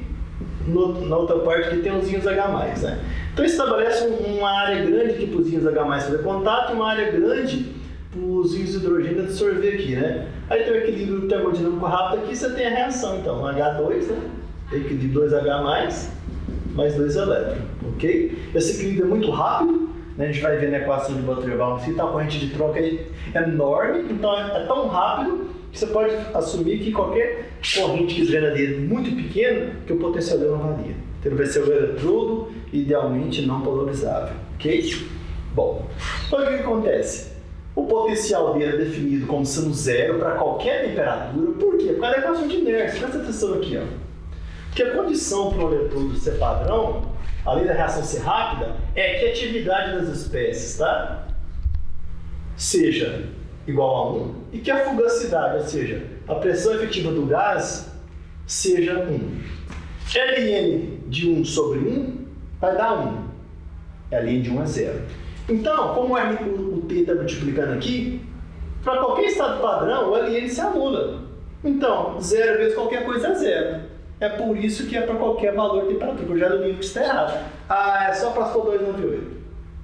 na outra parte, aqui tem os íons H+, né? Então estabelece uma área grande aqui para os íons H+ fazer contato e uma área grande para os íons de hidrogênio absorver aqui, né? Aí tem o equilíbrio termodinâmico rápido aqui, você tem a reação, então, H2, né? Equilíbrio 2H+, mais 2 elétrons, ok? Esse equilíbrio é muito rápido, né? A gente vai ver na equação de Butler-Valm, se a corrente de troca é enorme, então é tão rápido que você pode assumir que qualquer corrente que drena dele muito pequeno, que o potencial dele não varia. Então ele vai ser o eletrodo idealmente não polarizável, ok? Bom, então o que acontece? O potencial dele é definido como sendo zero para qualquer temperatura. Por quê? Por causa da equação de inércia. Presta atenção aqui, ó. Porque a condição para o eletrodo ser padrão, além da reação ser rápida, é que a atividade das espécies, tá? Seja igual a 1 e que a fugacidade, ou seja, a pressão efetiva do gás, seja 1. Ln de 1 sobre 1 vai dar 1. Ln de 1 é 0. Então, como o T está multiplicando aqui, para qualquer estado padrão, o Ln se anula. Então, 0 vezes qualquer coisa é 0. É por isso que é para qualquer valor de temperatura, porque eu já domino que isso está errado. Ah, é só para se for 298.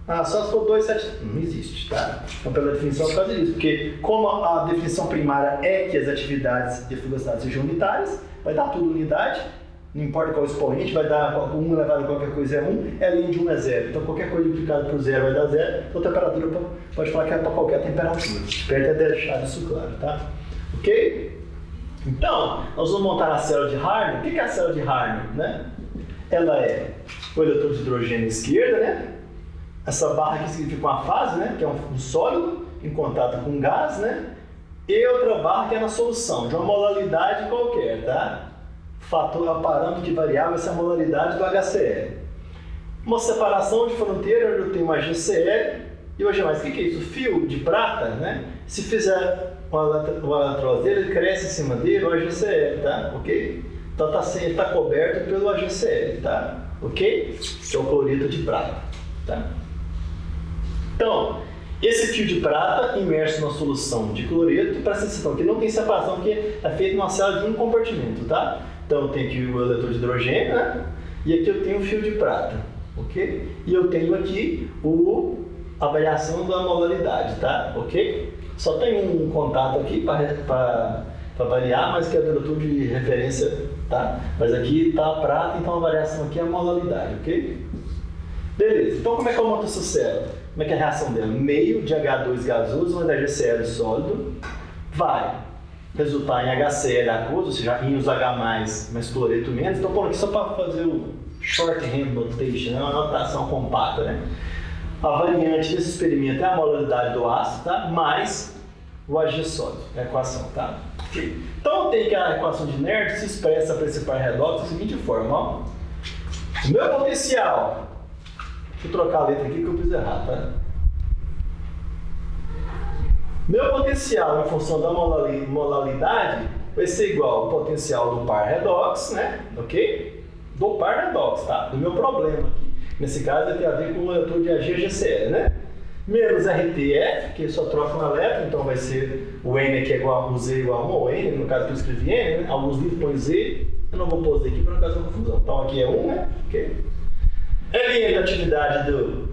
Ah, só se for 2,7. Não existe, tá? Então, pela definição, por causa disso. Porque como a definição primária é que as atividades de fugacidade sejam unitárias, vai dar tudo unidade, não importa qual expoente, vai dar 1 elevado a qualquer coisa é 1, Ln de 1 é 0. Então, qualquer coisa multiplicada por 0 vai dar 0, então a temperatura pode falar que é para qualquer temperatura. Espero ter deixado isso claro, tá? Ok? Então, nós vamos montar a célula de Harman. O que é a célula de Harman, né? Ela é o eletrodo de hidrogênio à esquerda, né? Essa barra aqui significa uma fase, né? Que é um sólido em contato com um gás, né? e outra barra que é na solução, de uma molalidade qualquer, tá? Fator, parâmetro de variável, essa é a molalidade do HCl. Uma separação de fronteira, onde eu tenho uma HCl e o G+. O que é isso? O fio de prata, né? Se fizer o alatrose dele, ele cresce em cima dele, o HCl, tá? Ok? Então ele está coberto pelo HCl, tá? Ok? Que é o cloreto de prata, tá? Então, esse fio de prata imerso na solução de cloreto, presta atenção, que não tem separação, porque é feito numa célula de um compartimento, tá? Então eu tenho aqui o eletor de hidrogênio, né? E aqui eu tenho o fio de prata, ok? E eu tenho aqui a variação da molaridade, tá? Ok? Só tem um contato aqui para variar, mas que é o eletor de referência, tá? Mas aqui está a prata, então a variação aqui é a molaridade, ok? Beleza, então como é que eu monto essa célula? Como é que é a reação dela? Meio de H2 gasoso, mais HCl sólido, vai resultar em HCl aquoso, ou seja, em os H+, mais cloreto menos. Então, por aqui só para fazer o shorthand notation, né? Uma notação compacta, né? A variante desse experimento é a molaridade do ácido, tá? Mais o Ag sólido, é a equação, tá? Então, eu tenho que a equação de Nernst se expressa para esse par redox da seguinte forma, ó. O meu potencial, deixa eu trocar a letra aqui que eu fiz errado, tá? Meu potencial em função da molalidade vai ser igual ao potencial do par redox, né? Ok? Do par redox, tá? Do meu problema aqui. Nesse caso, tem a ver com o eletor de AgHCl, né? Menos RTF, que só troca uma letra, então vai ser o N aqui é igual a Z igual a 1, ou N, no caso que eu escrevi N, né? Alguns livros põem Z, eu não vou pôr Z aqui para não causar confusão. Então aqui é 1, né? Ok? Ln da atividade do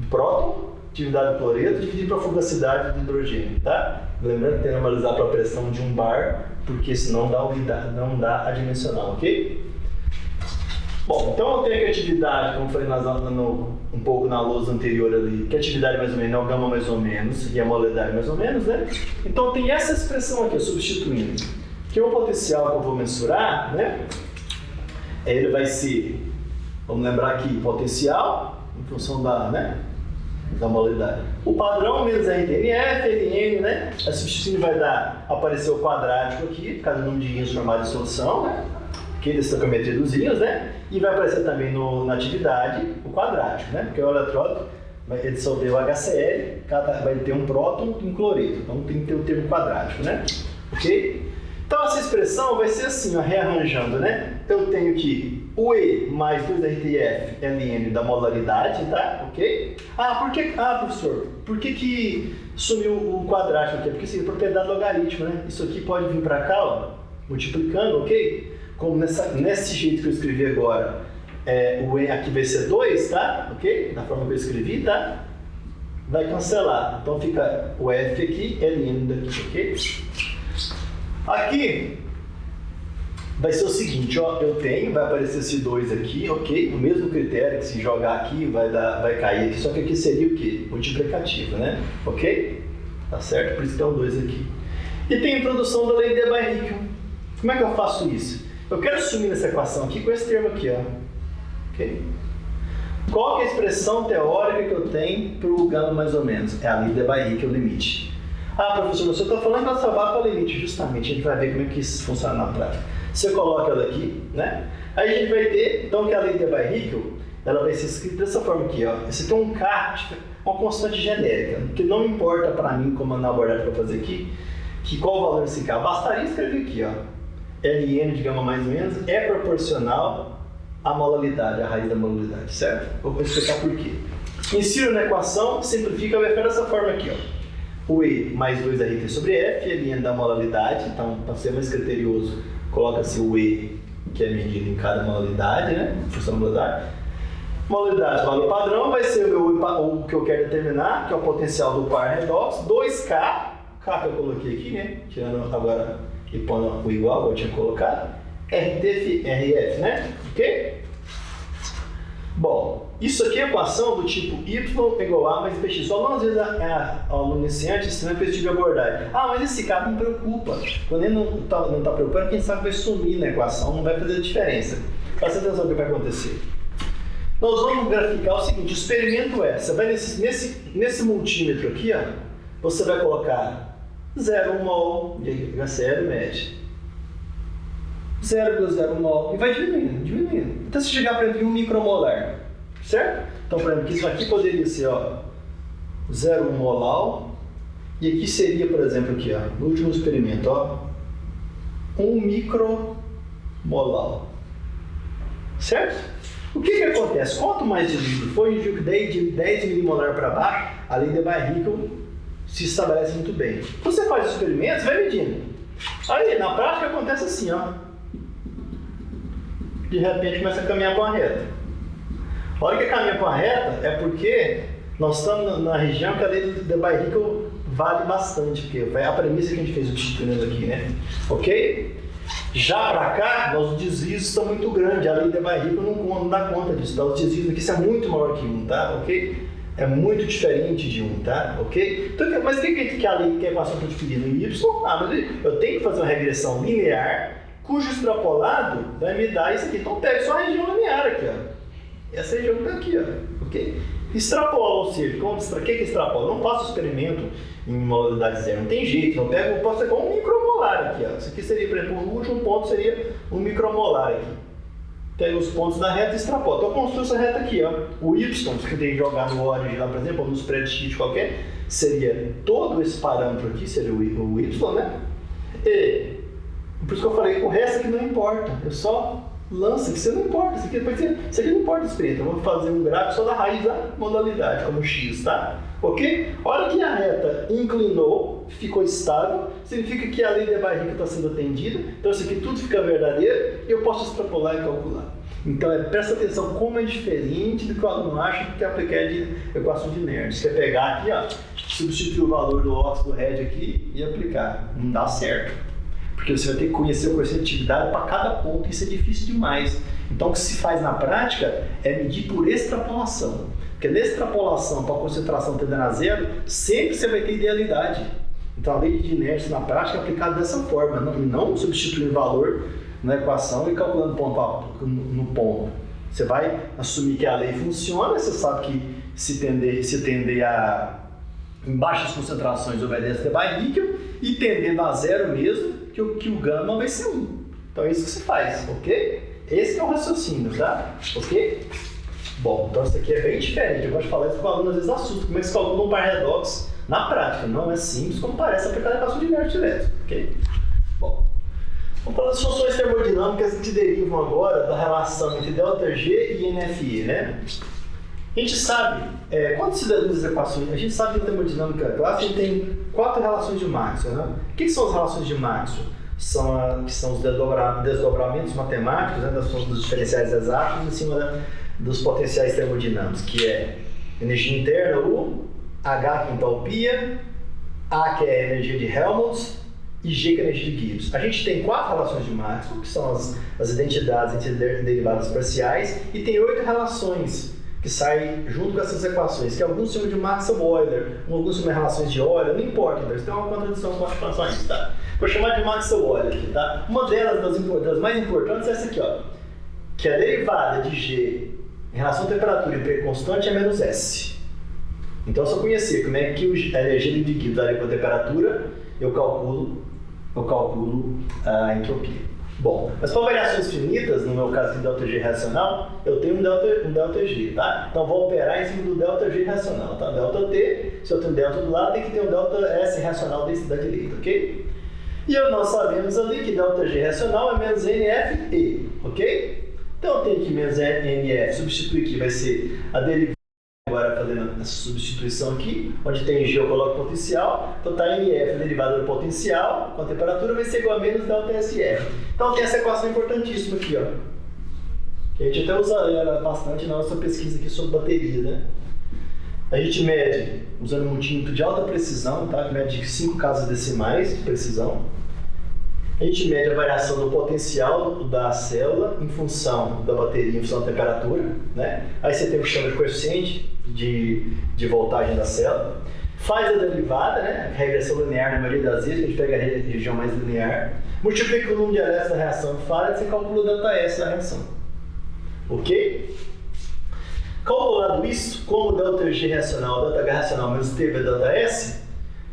próton, atividade do cloreto, dividido para a fugacidade do hidrogênio, tá? Lembrando que tem que normalizar para a pressão de um bar, porque senão não dá adimensional, ok? Bom, então eu tenho aqui a atividade, como eu falei um pouco na lousa anterior ali, que a atividade mais ou menos é o gama mais ou menos e a molalidade mais ou menos, né? Então tem essa expressão aqui, substituindo, que é o potencial que eu vou mensurar, né? Ele vai ser, vamos lembrar aqui, potencial, em função da molalidade. O padrão menos RTNF, LN, né? A substituição vai aparecer o quadrático aqui, por causa do número de íons formados em solução, né? Aqui da estoquiometria dos íons, né? E vai aparecer também na atividade o quadrático, né? Porque o eletródo vai dissolver o HCl, vai ter um próton e um cloreto, então tem que ter o termo quadrático, né? Ok? Então essa expressão vai ser assim, ó, rearranjando, né? Eu tenho aqui o E mais 2RTF LN da molaridade, tá? Ok? Professor, por que sumiu o quadrático aqui? Porque isso é propriedade logarítmica, né? Isso aqui pode vir para cá, ó, multiplicando, ok? Como nesse jeito que eu escrevi agora, o E aqui vai ser 2, tá? Ok? Da forma que eu escrevi, tá? Vai cancelar. Então fica o F aqui, LN daqui, ok? Aqui vai ser o seguinte, ó, vai aparecer esse 2 aqui, ok? O mesmo critério que se jogar aqui vai cair aqui, só que aqui seria o quê? Multiplicativo, né? Ok? Tá certo? Por isso que tem um 2 aqui. E tem a introdução da lei de Barriquio. Como é que eu faço isso? Eu quero sumir nessa equação aqui com esse termo aqui, ó. Ok? Qual que é a expressão teórica que eu tenho para o gama mais ou menos? É a lei de Barriquio, o limite. Professor, você está falando para salvar para o limite, justamente, a gente vai ver como é que isso funciona na prática. Você coloca ela aqui, né? Aí a gente vai ter, então, que a lei de Barriquio, ela vai ser escrita dessa forma aqui, ó. Você tem um K, uma constante genérica, que não importa para mim, como na abordagem que eu vou fazer aqui, que qual o valor desse K. Bastaria escrever aqui, ó. Ln de gama mais ou menos é proporcional à molalidade, à raiz da molalidade, certo? Vou explicar por quê. Insiro na equação, simplifica, vai ficar dessa forma aqui, ó. O E mais 2RT sobre F, Ln da molalidade, então, para ser mais criterioso, coloca-se o E, que é medido em cada molalidade, né? Função da molalidade. Molalidade, valor padrão, vai ser o que eu quero determinar, que é o potencial do par redox, 2K, K que eu coloquei aqui, né? Tirando agora e pondo o igual, que eu tinha colocado, RF, né? Ok? Bom, isso aqui é equação do tipo y igual a mais px. Só às vezes o aluno iniciante estranha para esse tipo de abordagem. Mas esse cara não preocupa. Quando ele não está preocupando, quem sabe vai sumir na equação, não vai fazer diferença. Presta atenção no que vai acontecer. Nós vamos graficar o seguinte, o experimento você vai nesse multímetro aqui, ó, você vai colocar 0,1 mol de HCl mede 0,01 mol e vai diminuindo, diminuindo. Então, se chegar, por exemplo, em 1 micromolar, certo? Então, por exemplo, isso aqui poderia ser, ó, 0,1 molar, e aqui seria, por exemplo, aqui, ó, no último experimento, ó, 1 micromolar, certo? O que acontece? Quanto mais diluído for, de 10 milimolar para baixo, a lei de Barrichello se estabelece muito bem. Quando você faz os experimentos, vai medindo. Aí, na prática, acontece assim, ó. De repente, começa a caminhar para uma reta. A hora que caminha para uma reta, é porque nós estamos na região que a lei de Barrichello vale bastante, porque foi a premissa que a gente fez substituindo aqui, né? Ok? Já para cá, os desvios estão muito grandes, a lei de Barrichello não dá conta disso, tá? Os desvios aqui são muito maior que 1, tá? Ok? É muito diferente de 1, tá? Ok? Então, mas o que a lei quer passar para definir no Y? Ah, mas eu tenho que fazer uma regressão linear, cujo extrapolado vai me dar isso aqui. Então, pega só a região linear aqui, ó. Essa região que está aqui, ó. Ok? Extrapola, ou seja, o que extrapola? Não faço experimento em modalidade zero, não tem jeito. Eu posso pegar um micromolar aqui, ó. Isso aqui seria, por exemplo, o último ponto seria um micromolar aqui. Pega os pontos da reta e extrapola. Então, eu construo essa reta aqui, ó. O Y, que eu tenho que jogar no origin lá, por exemplo, ou no spreadsheet qualquer, seria todo esse parâmetro aqui, seria o Y, né? E, por isso que eu falei, o resto aqui não importa. Eu só lança, que você não importa, isso aqui não importa experimento. Eu vou fazer um gráfico só da raiz da modalidade, como x, tá? Ok? A hora que a reta inclinou, ficou estável, significa que a lei de Barrichello está sendo atendida, então isso aqui tudo fica verdadeiro e eu posso extrapolar e calcular. Então, presta atenção como é diferente do que o aluno acha que aplicar de equação de Nernst. Você quer pegar aqui, ó, substituir o valor do óxido Red aqui e aplicar. Não dá certo. Porque você vai ter que conhecer o coeficiente de atividade para cada ponto, e isso é difícil demais. Então, o que se faz na prática é medir por extrapolação. Porque na extrapolação para a concentração tendendo a zero, sempre você vai ter idealidade. Então, a lei de Nernst na prática é aplicada dessa forma, não substituindo valor na equação e calculando ponto no ponto. Você vai assumir que a lei funciona, você sabe que se tender a em baixas concentrações obedece a Barrichello e tendendo a zero mesmo, que o gama vai ser 1. Então é isso que se faz, ok? Esse é o raciocínio, tá? Ok? Bom, então isso aqui é bem diferente. Eu gosto de falar isso porque o aluno às vezes assusta. Como é que se calcula um par redox na prática? Não é simples como parece aplicar a equação de Nernst direto, ok? Bom, vamos falar das funções termodinâmicas que derivam agora da relação entre ΔG e NFE, né? A gente sabe, quando se deduz as equações, a gente sabe que na termodinâmica clássica a gente tem 4 relações de Maxwell, né? O que são as relações de Maxwell? Que são os desdobramentos matemáticos, né, dos diferenciais exatos em cima dos potenciais termodinâmicos, que é energia interna, U, H que é entalpia, A que é energia de Helmholtz e G que é energia de Gibbs. A gente tem 4 relações de Maxwell, que são as identidades entre derivadas parciais, e tem 8 relações que saem junto com essas equações, que alguns chamam de Maxwell-Euler, alguns chamam de relações de Euler, não importa, então, isso tem uma contradição com as equações, tá? Vou chamar de Maxwell-Euler aqui, tá? Uma delas, das mais importantes, é essa aqui, ó, que a derivada de G em relação à temperatura e P constante é menos S. Então, se eu conhecer como é que a energia de Gibbs varia com a temperatura, eu calculo a entropia. Bom, mas para variações finitas, no meu caso de ΔG racional, eu tenho um ΔG, tá? Então vou operar em cima do ΔG racional, tá? ΔT, se eu tenho delta do lado, tem que ter um ΔS racional desse da direita, ok? E nós sabemos ali que ΔG racional é menos NFE, ok? Então eu tenho aqui menos NF, substituir aqui vai ser a derivada, agora fazendo essa substituição aqui, onde tem G eu coloco potencial, então está NF, a derivada do potencial, com a temperatura vai ser igual a menos ΔSF. Então tem essa equação importantíssima aqui, ó, que a gente até usa ela bastante na nossa pesquisa aqui sobre bateria, né? A gente mede usando um multímetro de alta precisão, tá? Que mede 5 casas decimais de precisão. A gente mede a variação do potencial da célula em função da bateria, em função da temperatura, né? Aí você tem o que chama de coeficiente de voltagem da célula. Faz a derivada, né? A regressão linear, na maioria das vezes, a gente pega a região mais linear. Multiplica o número de elétrons da reação e falha, você calcula o ΔS da reação. Ok? Calculado isso, como ΔG racional, ΔH racional menos T vezes ΔS,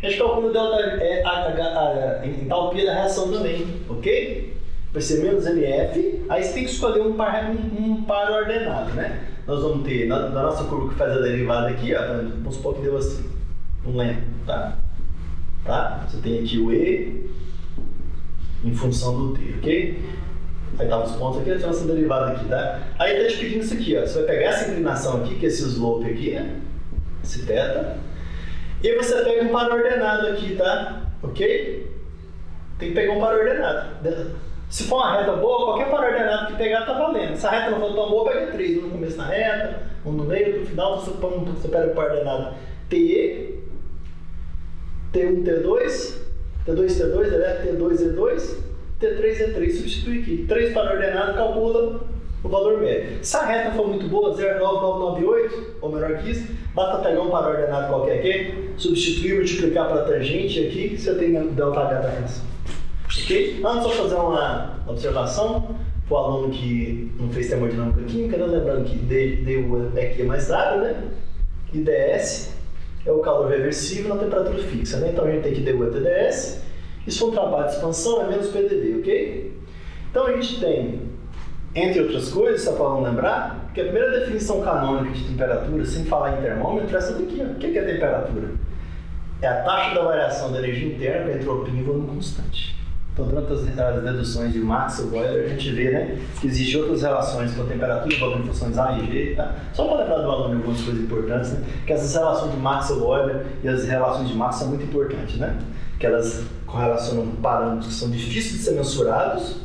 A gente calcula o delta a entalpia da reação também, ok? Vai ser menos MF, aí você tem que escolher um par ordenado, né? Nós vamos ter, na nossa curva que faz a derivada aqui, ó, vamos supor que deu assim, um lembro, tá? Você tem aqui o E em função do T, ok? Aí tá os pontos aqui, essa nossa derivada aqui, tá? Aí ele tá te pedindo isso aqui, ó. Você vai pegar essa inclinação aqui, que é esse slope aqui, né? Esse θ. E aí você pega um par ordenado aqui, tá? Ok? Tem que pegar um par ordenado. Se for uma reta boa, qualquer par ordenado que pegar tá valendo. Se a reta não for tão boa, pega 3. Um no começo na reta, um no meio, outro no final, você pega o par ordenado TE, T1, T2, T2, T2, T2, E2, T3, E3, substitui aqui. 3 par ordenado, calcula o valor médio. Se a reta for muito boa, 0,9998, ou menor que isso, basta pegar um par ordenado qualquer aqui, substituir, multiplicar para a tangente aqui, que você tem ΔH da reação. Ok? Antes, só fazer uma observação para o aluno que não fez termodinâmica química, né? Lembrando que DU aqui é mais W, né? E ds é o calor reversível na temperatura fixa, né? Então a gente tem que DU é TdS. Isso for um trabalho de expansão, é menos PDV, ok? Então a gente tem, entre outras coisas, só para não lembrar, que a primeira definição canônica de temperatura, sem falar em termômetro, é essa daqui, ó. O que é temperatura? É a taxa da variação da energia interna com a entropia em volume constante. Então, durante as deduções de Maxwell-Boiler, a gente vê, né, que existem outras relações com a temperatura envolvendo funções A e G, tá? Só para lembrar do aluno algumas coisas importantes, né? Que essas relações de Maxwell-Boiler e as relações de Max são muito importantes, né? Que elas correlacionam parâmetros que são difíceis de ser mensurados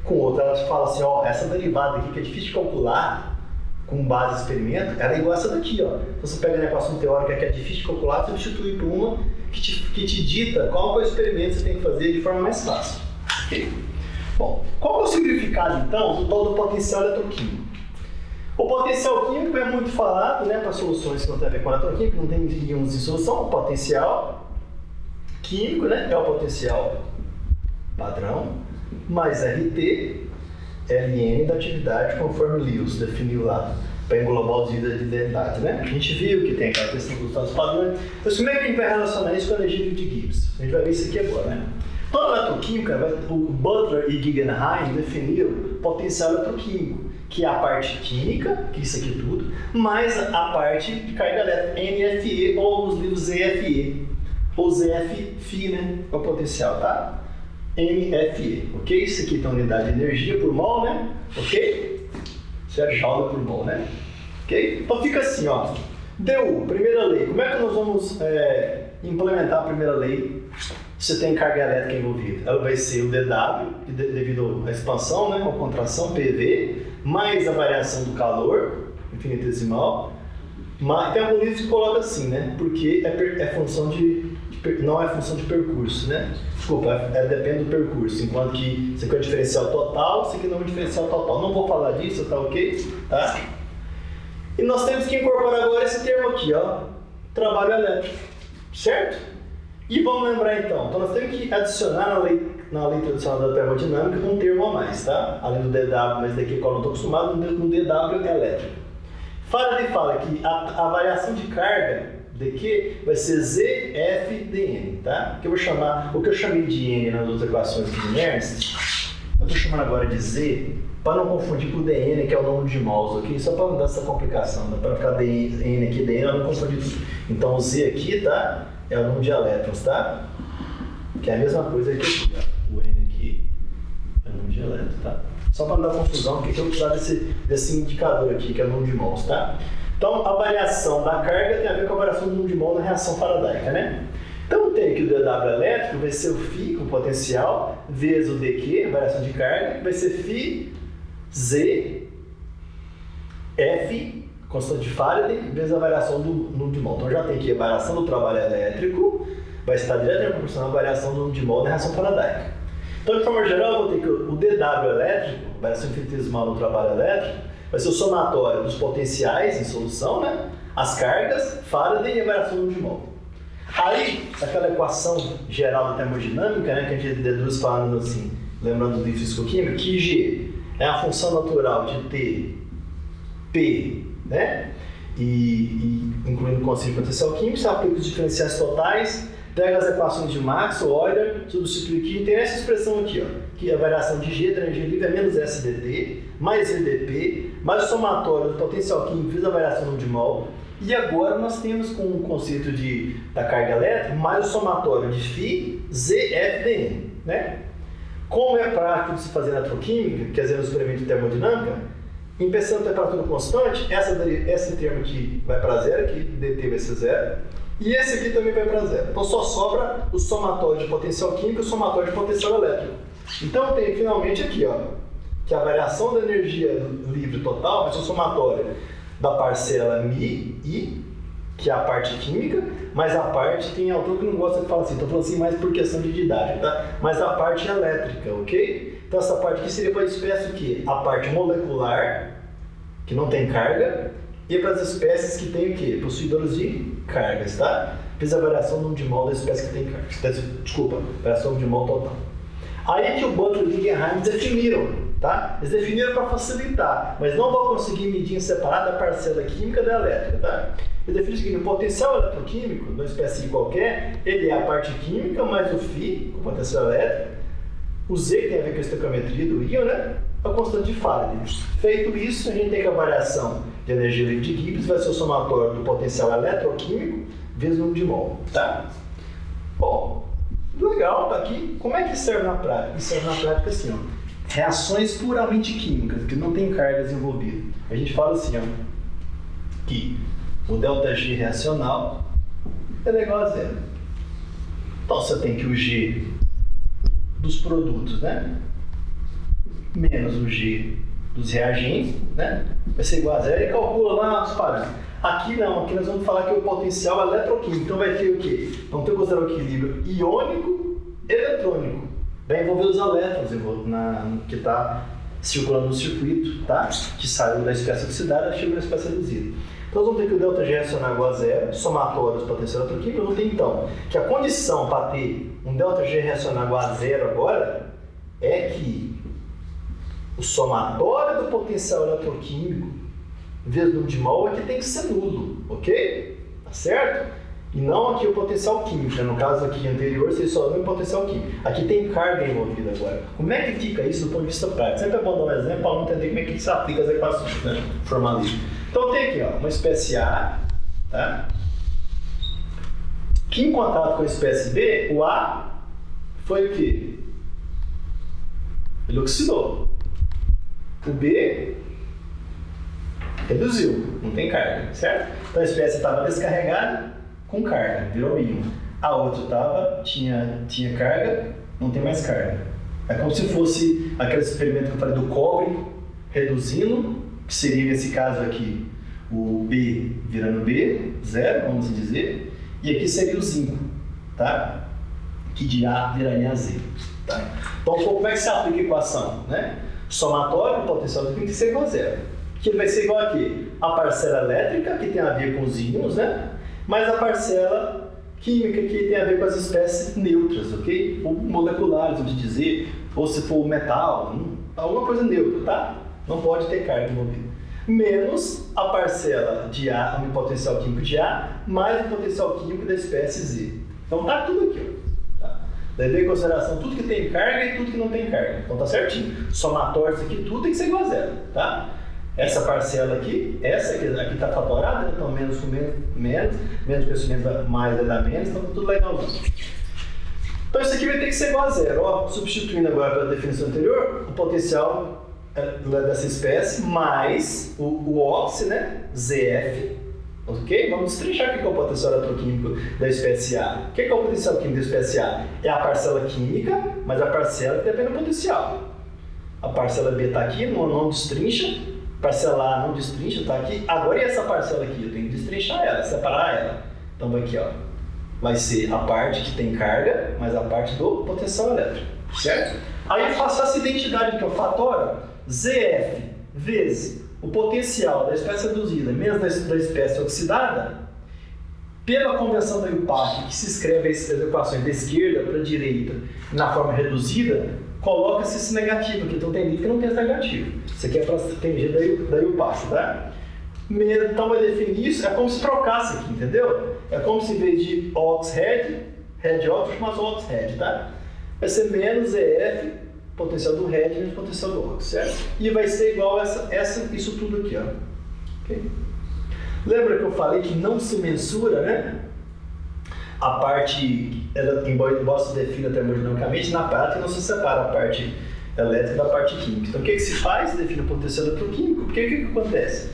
com outras. Elas falam assim, ó, essa derivada aqui que é difícil de calcular com base em experimento, ela é igual a essa daqui, ó. Então, você pega a equação teórica que é difícil de calcular, substitui por uma que te dita qual é o experimento que você tem que fazer de forma mais fácil. Okay? Bom, qual é o significado, então, do tal do potencial eletroquímico? O potencial químico é muito falado, né, para soluções que não tem a ver com eletroquímica, não tem íons em solução. O potencial químico, né, é o potencial padrão, mais RT, Ln da atividade, conforme Lewis definiu lá, para englobar os níveis de densidade, né? A gente viu que tem aquela questão dos estados padrões. Mas como é que a gente vai relacionar isso com a energia de Gibbs? A gente vai ver isso aqui agora, né? Então, na eletroquímica, o Butler e Guggenheim definiram potencial eletroquímico, que é a parte química, que isso aqui tudo, mais a parte de carga elétrica, NFE, ou nos livros ZFE, ou ZFI, né? É o potencial, tá? NFE, ok? Isso aqui tem unidade de energia por mol, né? Ok? Isso é joule por mol, né? Ok? Então fica assim, ó. DU, primeira lei. Como é que nós vamos implementar a primeira lei? Você tem carga elétrica envolvida. Ela vai ser o dW, devido à expansão, né? Uma contração, PV, mais a variação do calor, infinitesimal. Mas tem algum livro que coloca assim, né? Porque é função não é função de percurso, né? Desculpa, depende do percurso. Enquanto que isso aqui é o diferencial total, isso aqui não é o diferencial total. Não vou falar disso, tá ok? Tá? E nós temos que incorporar agora esse termo aqui, ó. Trabalho elétrico. Certo? E vamos lembrar então. Então nós temos que adicionar na lei tradicional da termodinâmica um termo a mais, tá? Além do DW, mas daqui qual eu não estou acostumado, no DW elétrico. Faraday fala que a variação de carga de Q vai ser ZFdN, tá? Que eu vou chamar, o que eu chamei de N nas outras equações de Nernst, eu estou chamando agora de Z, para não confundir com o dN, que é o número de mols, ok? Só para não dar essa complicação, para não ficar N aqui, dN, eu não confundir tudo. Então o Z aqui, tá? É o número de elétrons, tá? Que é a mesma coisa que aqui, ó. O N aqui é o número de elétrons, tá? Só para não dar confusão, porque eu vou precisar desse indicador aqui, que é o número de mols, tá? Então, a variação da carga tem a ver com a variação do número de mol na reação faradaica, né? Então, tem aqui o dW elétrico, vai ser o φ, com potencial, vezes o dQ, variação de carga, vai ser φ, Z, F, constante de Faraday, vezes a variação do número de mol. Então, já tem aqui a variação do trabalho elétrico, vai estar diretamente proporcional à variação do número de mol na reação faradaica. Então, de forma geral, eu vou ter que o DW elétrico, variação infinitesimal no trabalho elétrico, vai ser o somatório dos potenciais em solução, né? As cargas, Faraday e a variação do número de mol. Aí, aquela equação geral da termodinâmica, né, que a gente deduz falando assim, lembrando do físico-químico, que G é a função natural de T, P, né? E incluindo o conceito de potencial químico, você aplica os diferenciais totais Pega as equações de Maxwell, Euler, substitui aqui, tem essa expressão aqui, ó, que a variação de G da energia livre é menos SdT, mais EdP, mais o somatório do potencial químico vezes a variação de mol. E agora nós temos com o conceito da carga elétrica, mais o somatório de Φ, Z, F, dN, né? Como é prático de se fazer eletroquímica, quer dizer, no experimento de termodinâmica, em pensando em temperatura constante, esse termo aqui vai para zero, aqui dt vai ser zero, e esse aqui também vai para zero. Então só sobra o somatório de potencial químico e o somatório de potencial elétrico. Então tem finalmente aqui, ó, que a variação da energia livre total vai ser o somatório da parcela μI, que é a parte química, mas a parte, tem autor que não gosta de falar assim, estou falando assim mais por questão de didática, tá? Mas a parte elétrica, ok? Então essa parte aqui seria para a espécie o quê? A parte molecular, que não tem carga, e para as espécies que têm o quê? Possuidoras de cargas, tá? Fiz a variação do número de mol da espécie que tem carga. Desculpa, variação de mol total. Aí que o Butler e Guggenheim definiram, tá? Eles definiram para facilitar, mas não vão conseguir medir em separado a parcela química da elétrica, tá? Eles definiram o seguinte: o potencial eletroquímico, de uma espécie qualquer, ele é a parte química mais o Φ, o potencial elétrico, o Z, que tem a ver com a estequiometria do íon, né? A constante de Faraday. Feito isso, a gente tem que a variação de energia livre de Gibbs vai ser o somatório do potencial eletroquímico vezes o número de mol, tá? Bom, legal, tá aqui. Como é que isso serve na prática? Isso serve na prática assim, ó. Reações puramente químicas, que não tem cargas envolvidas. A gente fala assim, ó, que o ΔG reacional é igual a zero. Então você tem que o G dos produtos, né? Menos o G dos reagentes, né? Vai ser igual a zero e calcula lá os parâmetros. Aqui não, aqui nós vamos falar que é o potencial eletroquímico. Então vai ter o quê? Vamos ter que considerar o equilíbrio iônico e eletrônico. Vai envolver os elétrons que está circulando no circuito, tá? Que saiu da espécie oxidada e chegou na espécie reduzida. Então nós vamos ter que o ΔG reacionar igual a zero, somatório dos potenciais eletroquímicos. Vamos ter então que a condição para ter um ΔG reacionar igual a zero agora é que o somatório do potencial eletroquímico vezes o número de mol aqui tem que ser nulo, ok? Tá certo? E não aqui o potencial químico, né? No caso aqui anterior, vocês só lembram o potencial químico. Aqui tem carga envolvida agora. Como é que fica isso do ponto de vista prático? Sempre é bom dar um exemplo para não entender como é que se aplica as equações, né? Formalismo. Então tem aqui, ó, uma espécie A, tá? Que em contato com a espécie B, o A foi o quê? Ele oxidou. O B reduziu, não tem carga, certo? Então a espécie estava descarregada com carga, virou íon. A outra tinha carga, não tem mais carga. É como se fosse aquele experimento que eu falei do cobre reduzindo, que seria nesse caso aqui o B virando B, zero, vamos dizer, e aqui seria o zinco, tá? Que de A viraria a Z, tá? Então como é que se aplica a equação, né? Somatório, potencial tem que ser igual a zero. Que vai ser igual aqui a parcela elétrica, que tem a ver com os íons, né? Mais a parcela química, que tem a ver com as espécies neutras, ok? Ou moleculares, vamos dizer, ou se for metal, alguma coisa neutra, tá? Não pode ter carga envolvida. Menos a parcela de A, o potencial químico de A, mais o potencial químico da espécie Z. Então tá tudo aqui, ó. Tá? Levei em consideração tudo que tem carga e tudo que não tem carga. Então tá certinho. Somatório isso aqui, tudo tem que ser igual a zero, tá? Essa parcela aqui, essa aqui está fatorada, então menos com menos com esse menos, mais vai dar menos, então tudo legal. Então isso aqui vai ter que ser igual a zero. Ó, substituindo agora pela definição anterior, o potencial dessa espécie mais o óxido, né, ZF, ok? Vamos destrinchar o que é o potencial eletroquímico da espécie A. O que é o potencial químico da espécie A? É a parcela química, mas a parcela que depende do potencial. A parcela B está aqui, não destrincha. Parcela A não destrincha, está aqui. Agora e essa parcela aqui? Eu tenho que destrinchar ela, separar ela. Então vai aqui, ó. Vai ser a parte que tem carga, mais a parte do potencial elétrico, certo? Aí eu faço essa identidade aqui, o fatório ZF vezes o potencial da espécie reduzida menos da espécie oxidada, pela convenção da IUPAC, que se escreve as equações da esquerda para a direita na forma reduzida, coloca-se esse negativo aqui. Então tem livro que não tem esse negativo. Isso aqui é para atender da IUPAC, tá? Então vai definir isso, é como se trocasse aqui, entendeu? É como se em vez de oxhead, head óxido mais óxido head, tá? Vai ser menos EF, potencial do head menos potencial do óxido, certo? E vai ser igual isso tudo aqui, ó. Okay? Lembra que eu falei que não se mensura, né? A parte, embora se defina termodinamicamente, na prática não se separa a parte elétrica da parte química. Então o que se faz? Se define o potencial eletroquímico, porque o que acontece?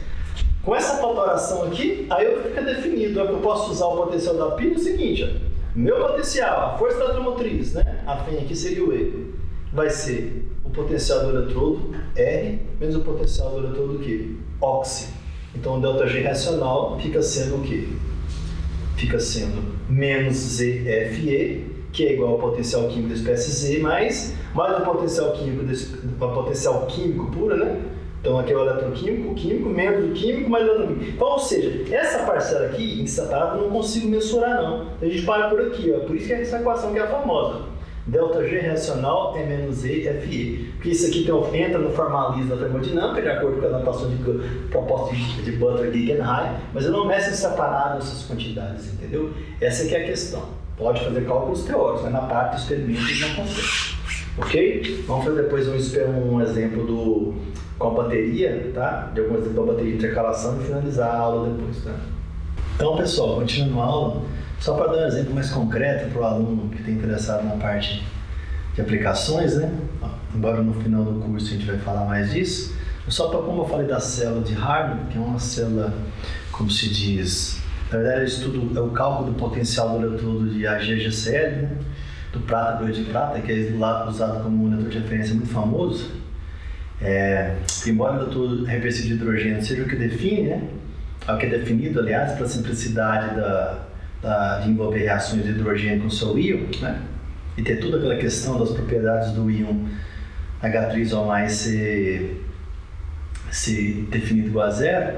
Com essa fatoração aqui, aí fica definido, eu posso usar o potencial da pilha, é o seguinte, ó, meu potencial, a força da eletromotriz, né? A FEM aqui seria o E, vai ser o potencial do eletrodo, R, menos o potencial do eletrodo o quê? Oxi. Então o ΔG racional fica sendo o quê? Fica sendo menos ZFE, que é igual ao potencial químico da espécie Z, mais o potencial químico puro, né? Então aqui é o eletroquímico, o químico, menos o químico, mais o eletroquímico. Então, ou seja, essa parcela aqui, em separado, eu não consigo mensurar não. A gente para por aqui, ó. Por isso que é essa equação que é a famosa. ΔG racional é menos EFE. Porque isso aqui entra no formalismo da termodinâmica, de acordo com a notação de proposta de Butler e Gegenheim, mas eu não meço separado essas quantidades, entendeu? Essa aqui é a questão. Pode fazer cálculos teóricos, mas na parte do experimento eles não conseguem. Ok? Vamos fazer depois um exemplo com a bateria, tá? De algum exemplo da bateria de intercalação e finalizar a aula depois, tá? Então, pessoal, continuando a aula, só para dar um exemplo mais concreto para o aluno que está interessado na parte de aplicações, né? Embora no final do curso a gente vai falar mais disso, só para como eu falei da célula de Harman, que é uma célula, como se diz, na verdade estudo é o cálculo do potencial do eletrodo de AgGCl, né? Do prata para o de prata, que é usado como um eletrodo de referência muito famoso. Embora o eletrodo reversivo de hidrogênio seja o que define, né? É o que é definido, aliás, para a simplicidade de envolver reações de hidrogênio com seu íon, né? E ter toda aquela questão das propriedades do íon H3O+, ser definido igual a zero,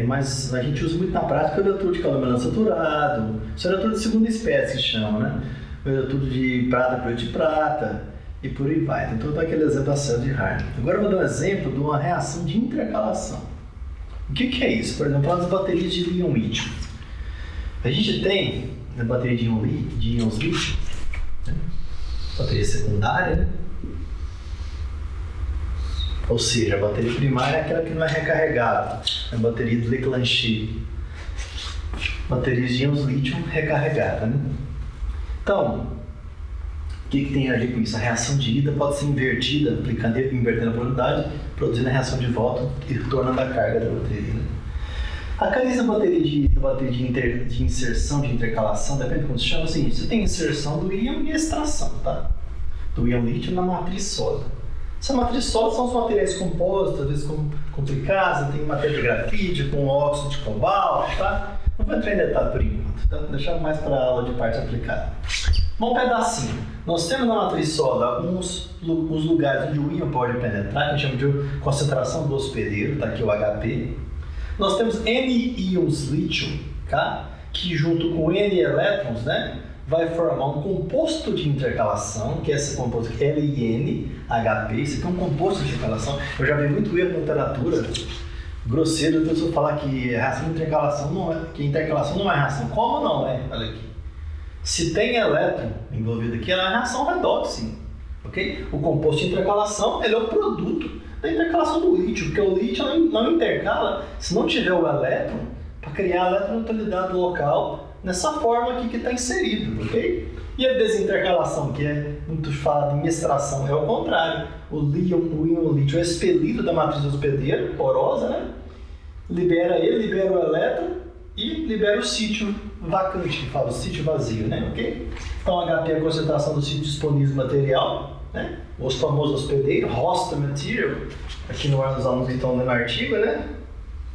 mas a gente usa muito na prática o eletrodo de calor saturado, isso é o eletrodo de segunda espécie que chama, né? O eletrodo de prata para de prata e por aí vai. Então tá aquele exemplo da célula de Harman. Agora eu vou dar um exemplo de uma reação de intercalação. O que é isso? Por exemplo, as baterias de íon-lítio. A gente tem a bateria de íons lítio, né? Bateria secundária, né? Ou seja, a bateria primária é aquela que não é recarregada, é a bateria do Leclanché. Baterias de íons lítio recarregada, né? Então, o que tem a ver com isso? A reação de ida pode ser invertida, invertendo a polaridade, produzindo a reação de volta e tornando a carga da bateria, né? A cadência da bateria de inserção, de intercalação, depende de como se chama, é o seguinte: você tem inserção do íon e extração, tá? Do íon lítio na matriz sólida. Essa matriz sólida são os materiais compostos, às vezes complicados, tem matéria de grafite, com óxido de cobalto, tá? Não vou entrar em detalhe por enquanto, tá? Vou deixar mais para a aula de parte aplicada. Um pedacinho. Nós temos na matriz sólida os lugares onde o íon pode penetrar, que a gente chama de concentração do hospedeiro, tá aqui o HP. Nós temos N íons lítio, tá? Que junto com N elétrons, né, vai formar um composto de intercalação, que é esse composto aqui, LIN-HP. Isso aqui é um composto de intercalação. Eu já vi muito erro na literatura grosseiro, a pessoa falar que a reação de intercalação não é, que intercalação não é reação. Como não é? Olha aqui. Se tem elétron envolvido aqui, ela é uma reação redox, sim. Ok? O composto de intercalação, ele é o produto da intercalação do lítio, porque o lítio não intercala se não tiver o elétron para criar a eletroneutralidade local nessa forma aqui que está inserido, ok? E a desintercalação, que é muito falado em extração, é o contrário. O íon lítio é expelido da matriz hospedeira, porosa, né? Libera o elétron e libera o sítio vacante, que fala o sítio vazio, né? Ok? Então HP é a concentração do sítio disponível material, né? Os famosos hospedeiros, host material, aqui no ar dos alunos que estão lendo o artigo, né?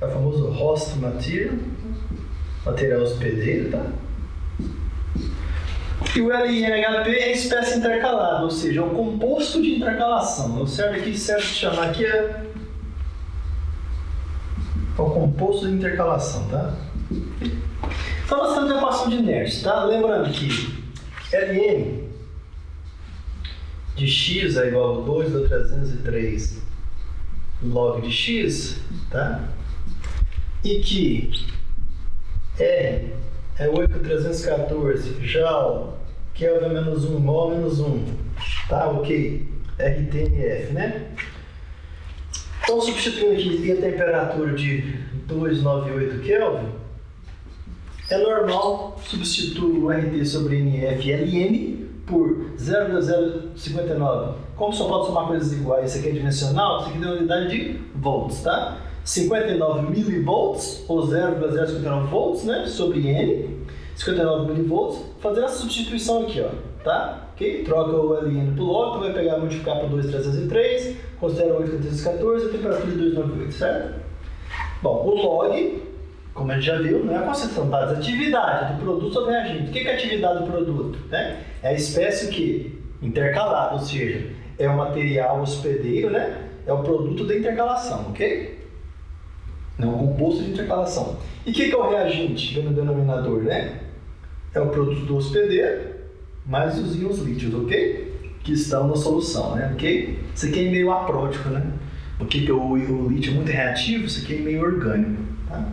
É o famoso host material, material hospedeiro, tá? E o LINHP é a espécie intercalada, ou seja, é o composto de intercalação. O certo aqui, certo de chamar aqui é o composto de intercalação, tá? Então nós temos a equação de Nernst, tá? Lembrando que Ln de x é igual a 2 a 303 log de x, tá? E que R é 8.314, Joule, Kelvin menos 1, mol menos 1, tá? Ok, RTMF, né? Então, substituindo aqui a temperatura de 298 Kelvin, é normal substituir o RT sobre NF LN por 0,059. Como só pode somar coisas iguais, isso aqui é dimensional, isso aqui tem uma unidade de volts, tá? 59 milivolts, ou 0,059 volts, né? Sobre N, 59 milivolts, fazendo essa substituição aqui, ó, tá? Ok? Troca o LN por log, então vai pegar e multiplicar por 2.303, considera 8.314, a temperatura de 298, certo? Bom, o log, como a gente já viu, não é a concentração da atividade do produto sobre reagente. O que é a atividade do produto? Né? É a espécie que intercalada, ou seja, é o material hospedeiro, né? É o produto da intercalação, ok? Não é o composto de intercalação. E o que é o reagente no denominador, né? É o produto do hospedeiro mais os íons lítios, ok? Que estão na solução, né? Ok? Isso aqui é meio aprótico, né? Porque o lítio é muito reativo, isso aqui é meio orgânico, tá?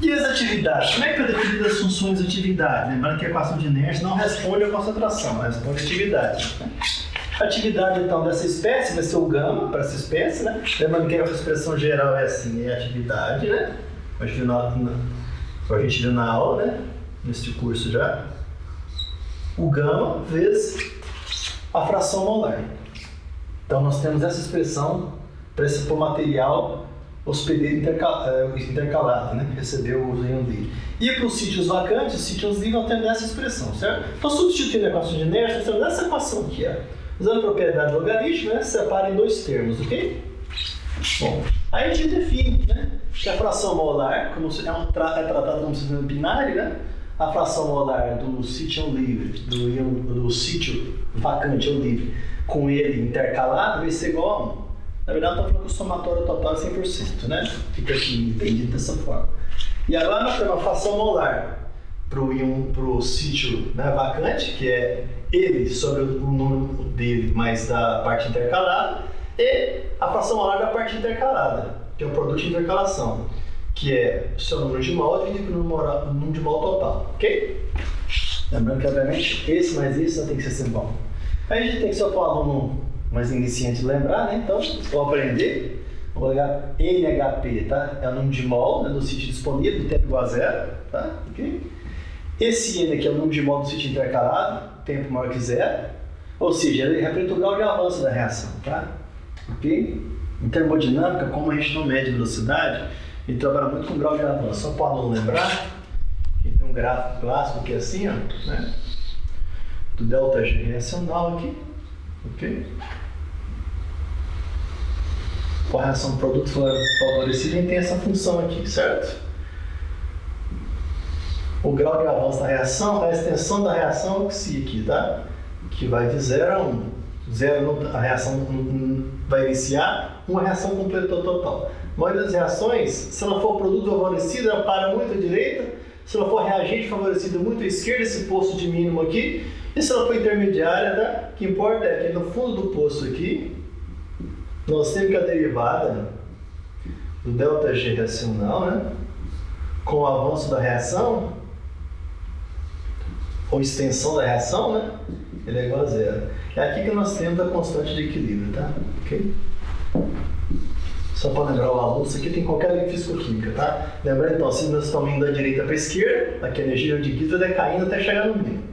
E as atividades? Como é que é definida as funções de atividade? Lembrando que a equação de inércia não responde à concentração, responde à atividade. Né? A atividade, então, dessa espécie vai ser o gama para essa espécie, né? Lembrando que a expressão geral é assim, é atividade, né? A gente viu na aula, né? Neste curso já. O gama vezes a fração molar. Então, nós temos essa expressão para esse material hospedeiro intercalado, né? Que recebeu o íon livre. E para os sítios vacantes, os sítios livres não temos essa expressão, certo? Então, substituindo a equação de inércia, nós temos essa equação aqui, ó. Usando a propriedade logarítmica, né? Separa em dois termos, ok? Bom, aí a gente define, né? Que a fração molar, como é tratada como sistema binário, né? A fração molar do sítio livre, do sítio vacante ou livre, com ele intercalado, vai ser igual a 1. Na verdade, eu estou falando que o somatório total é 100%, né? Fica aqui entendido dessa forma. E agora nós temos a fração molar para o sítio, né, vacante, que é ele sobre o número dele mais da parte intercalada, e a fração molar da parte intercalada, que é o produto de intercalação, que é o seu número de mol dividido pelo número de mol total, ok? Lembrando que, obviamente, esse mais esse não tem que ser sempre bom. Aí a gente tem que ser o aluno mais iniciante lembrar, né? Então, vou aprender. Vou pegar NHP, tá? É o número de mol, né, do sítio disponível, tempo igual a 0, tá? Ok? Esse N aqui é o número de mol do sítio intercalado, tempo maior que 0. Ou seja, ele representa o grau de avanço da reação, tá? Ok? Em termodinâmica, como a gente não mede velocidade, a gente trabalha muito com grau de avanço. Só para o aluno lembrar, a gente tem um gráfico clássico que é assim, ó, né? Do ΔG reacional aqui, ok? A reação do produto favorecido, a gente tem essa função aqui, certo? O grau de avanço da reação, a extensão da reação aqui, tá? Que vai de 0 a 1. 0, a reação vai iniciar, uma reação completa total. A maioria das reações, se ela for produto favorecido, ela para muito à direita. Se ela for reagente favorecido, muito à esquerda, esse posto de mínimo aqui. E se ela for intermediária, tá? O que importa é que no fundo do poço aqui, nós temos que a derivada do ΔG reacional, né? Com o avanço da reação, ou extensão da reação, né? Ele é igual a 0. É aqui que nós temos a constante de equilíbrio, tá? Ok? Só para lembrar o aluno, isso aqui tem qualquer lei físico-química, tá? Lembrando então, se nós estamos indo da direita para a esquerda, aqui a energia de Gibbs vai decaindo até chegar no mínimo.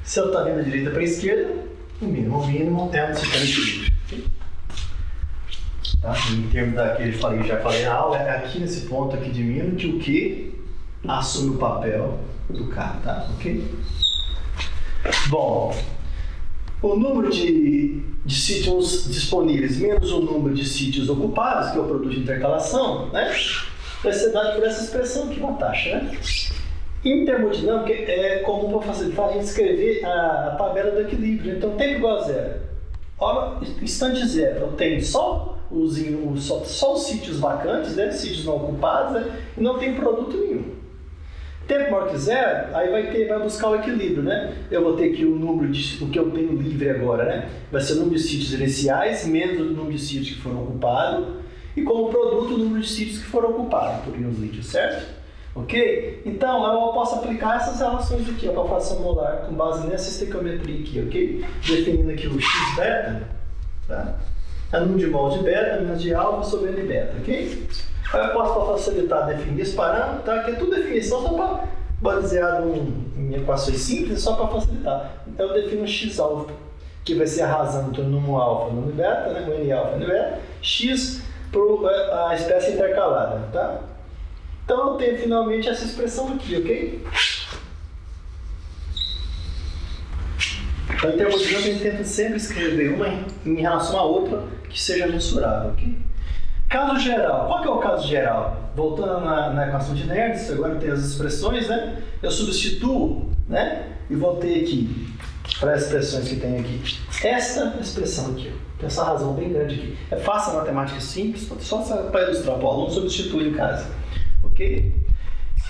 Se ela está vindo da direita para a esquerda, o mínimo é um sistema de equilíbrio. Okay? Tá? Em termos daquele que já falei na aula, é aqui nesse ponto aqui de mínimo que o Q assume o papel do K, tá? Ok? Bom, o número de sítios disponíveis menos o número de sítios ocupados, que é o produto de intercalação, né? Vai ser dado por essa expressão aqui, uma taxa, né? Em termodinâmica, é comum para facilitar a gente escrever a tabela do equilíbrio. Então, tempo igual a 0. Hora, instante 0. Eu tenho só os sítios vacantes, né? Sítios não ocupados, né? E não tem produto nenhum. Tempo maior que 0, aí vai buscar o equilíbrio, né? Eu vou ter aqui o número de o que eu tenho livre agora, né? Vai ser o número de sítios iniciais menos o número de sítios que foram ocupados e como produto o número de sítios que foram ocupados por íons lítios, certo? Ok? Então, eu posso aplicar essas relações aqui para a fração molar com base nessa estequiometria aqui, ok? Definindo aqui o x beta, tá? É número de mols de beta menos de alfa sobre n beta, ok? Aí eu posso, para facilitar, definir esse parâmetro, tá? Que é tudo definição só para baseado em equações simples, só para facilitar. Então eu defino x alfa, que vai ser a razão entre o número alfa e o número beta, né? O n alfa e o n beta, x para a espécie intercalada, tá? Então eu tenho finalmente essa expressão aqui, ok? Então, em termodinâmica, a gente tenta sempre escrever uma em relação à outra que seja mensurável, ok? Caso geral. Qual que é o caso geral? Voltando na equação de Nernst, agora tem as expressões, né? Eu substituo, né? E vou ter aqui, para as expressões que tem aqui, esta expressão aqui, ó. Tem essa razão bem grande aqui. É fácil a matemática simples, só para ilustrar para o aluno, substitui em casa. Ok?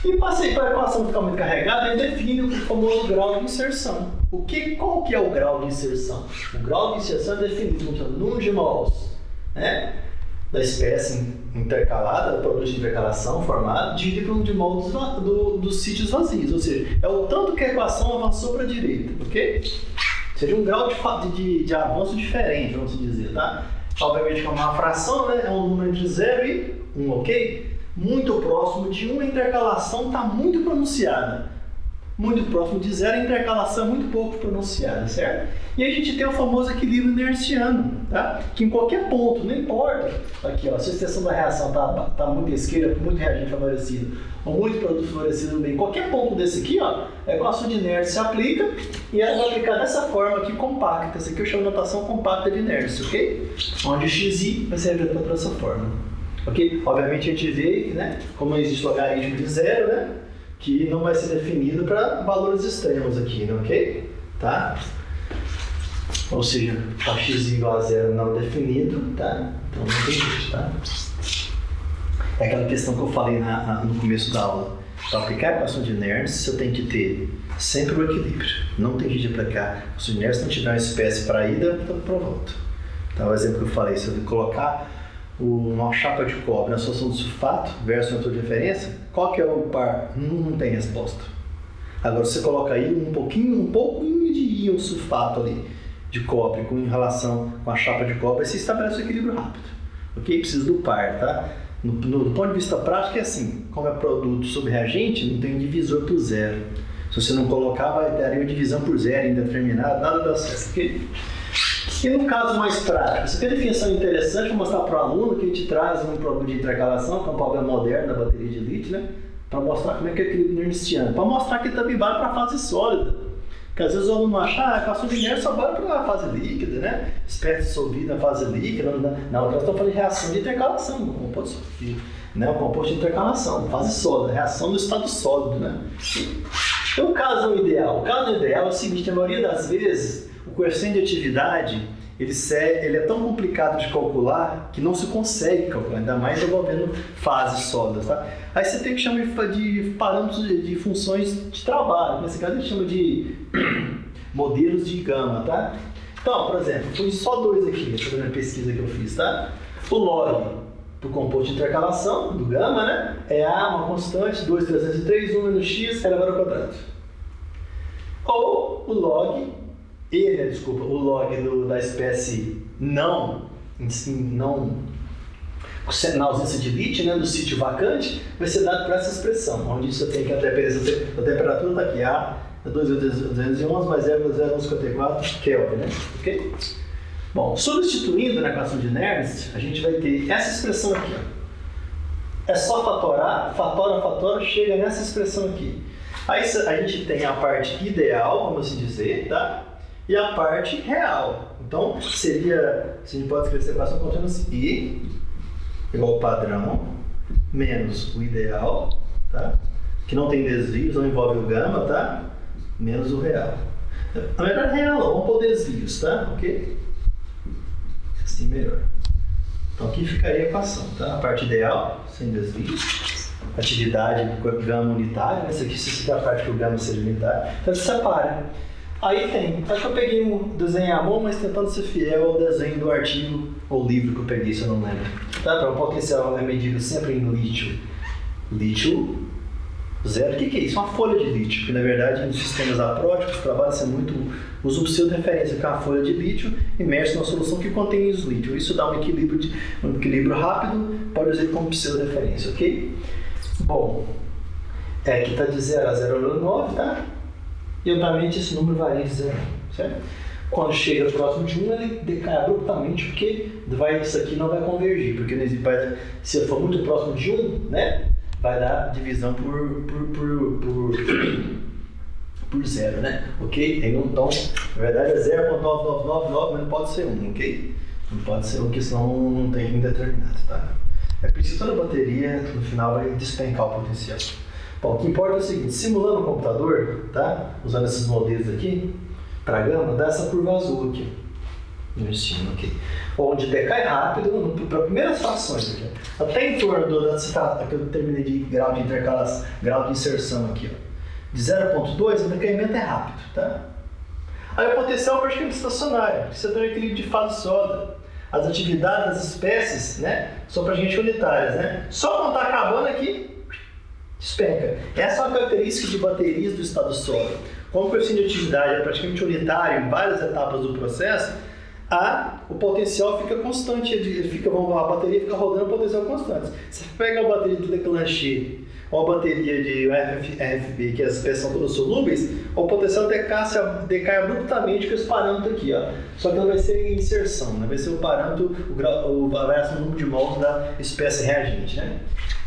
E passei para a equação ficar muito carregada e define o famoso grau de inserção. Qual que é o grau de inserção? O grau de inserção é definido como número de mols, né, da espécie intercalada, do produto de intercalação formado, dividido pelo número de mols dos sítios vazios. Ou seja, é o tanto que a equação avançou para a direita. Ok? Seria um grau de avanço diferente, vamos dizer, tá? Obviamente, como é uma fração, né, é um número entre 0 e 1, ok? Muito próximo de 1, a intercalação está muito pronunciada. Muito próximo de 0, a intercalação é muito pouco pronunciada, certo? E aí a gente tem o famoso equilíbrio nernstiano, tá? Que em qualquer ponto, não importa, aqui, ó, se a extensão da reação está muito à esquerda, muito reagente favorecido, ou muito produto favorecido no meio, qualquer ponto desse aqui, ó, a equação de Nernst se aplica e ela vai aplicar dessa forma aqui compacta. Essa aqui eu chamo de notação compacta de Nernst, ok? Onde o xi vai ser representado dessa forma. Ok? Obviamente a gente vê, né, como existe logaritmo de 0, né, que não vai ser definido para valores extremos aqui, né, ok? Tá? Ou seja, a x igual a 0 não definido, tá? Então não tem jeito, tá? É aquela questão que eu falei no começo da aula. Para aplicar a equação de Nernst, você tem que ter sempre o equilíbrio. Não tem jeito de aplicar a equação de Nernst, não tiver uma espécie para ida, para volta. Então, o exemplo que eu falei, se eu colocar uma chapa de cobre na solução do sulfato versus uma referência, qual que é o par? Não tem resposta. Agora, você coloca aí um pouquinho de íon sulfato ali, de cobre, em relação com a chapa de cobre, você estabelece o equilíbrio rápido. Ok? Precisa do par, tá? Do ponto de vista prático é assim, como é produto sobre reagente, não tem um divisor por 0. Se você não colocar, vai ter uma divisão por 0 indeterminado, nada dá certo, ok? E no caso mais prático, você tem uma definição interessante para mostrar para o aluno que a gente traz um problema de intercalação, que é um problema moderno da bateria de lítio, né? Para mostrar como é que é o equilíbrio nernstiano. Para mostrar que ele também vale para a fase sólida. Porque às vezes o aluno acha, a equação de Nernst só vale para a fase líquida, né? Espécie dissolvida na fase líquida. Não, nós estamos falando de reação de intercalação, um composto sólido, né? Um composto de intercalação, fase sólida, reação do estado sólido, né? Então o caso ideal é o seguinte, a maioria das vezes, o coeficiente de atividade, ele é tão complicado de calcular que não se consegue calcular, ainda mais envolvendo fases sólidas, tá? Aí você tem que chamar de parâmetros de funções de trabalho, nesse caso a gente chama de modelos de gama, tá? Então, por exemplo, foi só dois aqui, essa primeira pesquisa que eu fiz, tá? O log do composto de intercalação, do gama, né? É A, uma constante, 2, 303, 1 menos x elevado ao quadrado. Ou o log o log da espécie na ausência de lítio, né, do sítio vacante, vai ser dado por essa expressão, onde você tem que a temperatura está aqui, A 2.211 mais 0,0154 Kelvin, né? Ok? Bom, substituindo na equação de Nernst, a gente vai ter essa expressão aqui, ó. É só fatorar, fatora, chega nessa expressão aqui. Aí a gente tem a parte ideal, como assim dizer, tá? E a parte real. Então, seria, se a gente pode escrever essa equação contando assim, I igual ao padrão, menos o ideal, tá? Que não tem desvios, não envolve o gama, tá? Menos o real. Na verdade, real, vamos pôr desvios, tá? Ok? Assim melhor. Então, aqui ficaria a equação, tá? A parte ideal, sem desvios. Atividade, gama unitária, essa aqui se a parte que o gama seja unitário. Então, se separa. Aí tem, acho que eu peguei um desenho à mão, mas tentando ser fiel ao desenho do artigo ou livro que eu peguei, se eu não lembro. Tá? Para o potencial é medido sempre em lítio Zero, o que é isso? Uma folha de lítio, que na verdade nos sistemas apróticos trabalha-se muito, usa o pseudo-referência, que é uma folha de lítio imersa numa solução que contém o lítio. Isso dá um equilíbrio rápido, pode usar como pseudo-referência, ok? Bom, aqui está de 0 a 0,9, tá? E obviamente esse número varia de 0, certo? Quando chega próximo de 1, ele decai abruptamente, porque isso aqui não vai convergir, porque se for muito próximo de 1, né? Vai dar divisão por 0, né? Ok? Então, na verdade é 0,9999, mas não pode ser 1, ok? Não pode ser 1, porque senão não tem indeterminado, tá? É preciso toda a bateria, no final vai despencar o potencial. Bom, o que importa é o seguinte, simulando o computador, tá? Usando esses modelos aqui, para gama, dá essa curva azul aqui. No ensino aqui, onde decai rápido para as primeiras frações aqui, até em torno que eu terminei de grau de intercalação, grau de inserção aqui, ó, de 0,2, o decaimento é rápido, tá? Aí o potencial é praticamente estacionário, você tem um equilíbrio de fase sólido. As atividades das espécies, né, são praticamente unitárias, né? Só quando está acabando aqui, despenca. Essa é uma característica de baterias do estado sólido. Como o coeficiente de atividade é praticamente unitário em várias etapas do processo, o potencial fica constante, a bateria fica rodando o potencial constante. Se você pega a bateria de Leclanché ou a bateria de RFB, que as espécies são todas solúveis, o potencial decai abruptamente com esse parâmetro aqui, ó. Só que não vai ser inserção, né? Vai ser o parâmetro, a variação do número de mols da espécie reagente, né?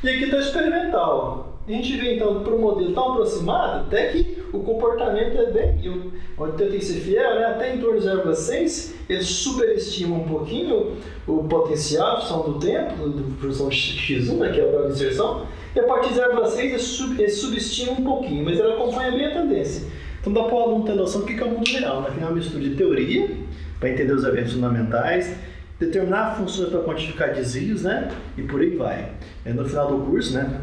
E aqui está o experimental. A gente vê então para o modelo tão aproximado, até que o comportamento é bem, onde tenta ser fiel, né? Até em torno de 0,6, ele superestima um pouquinho o potencial, a função do tempo, da função x1, né, que é o grau de inserção, e a partir de 0,6 ele subestima um pouquinho, mas ele acompanha bem a tendência. Então dá para o aluno ter noção do que é o mundo real, né? Tem uma mistura de teoria, para entender os eventos fundamentais, determinar funções para quantificar desvios, né? E por aí vai. No final do curso, né?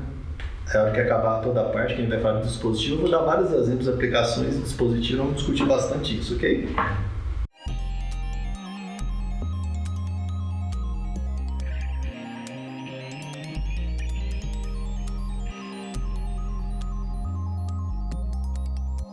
É a hora que acabar toda a parte que a gente vai falar do dispositivo, eu vou dar vários exemplos de aplicações de dispositivo, vamos discutir bastante isso, ok?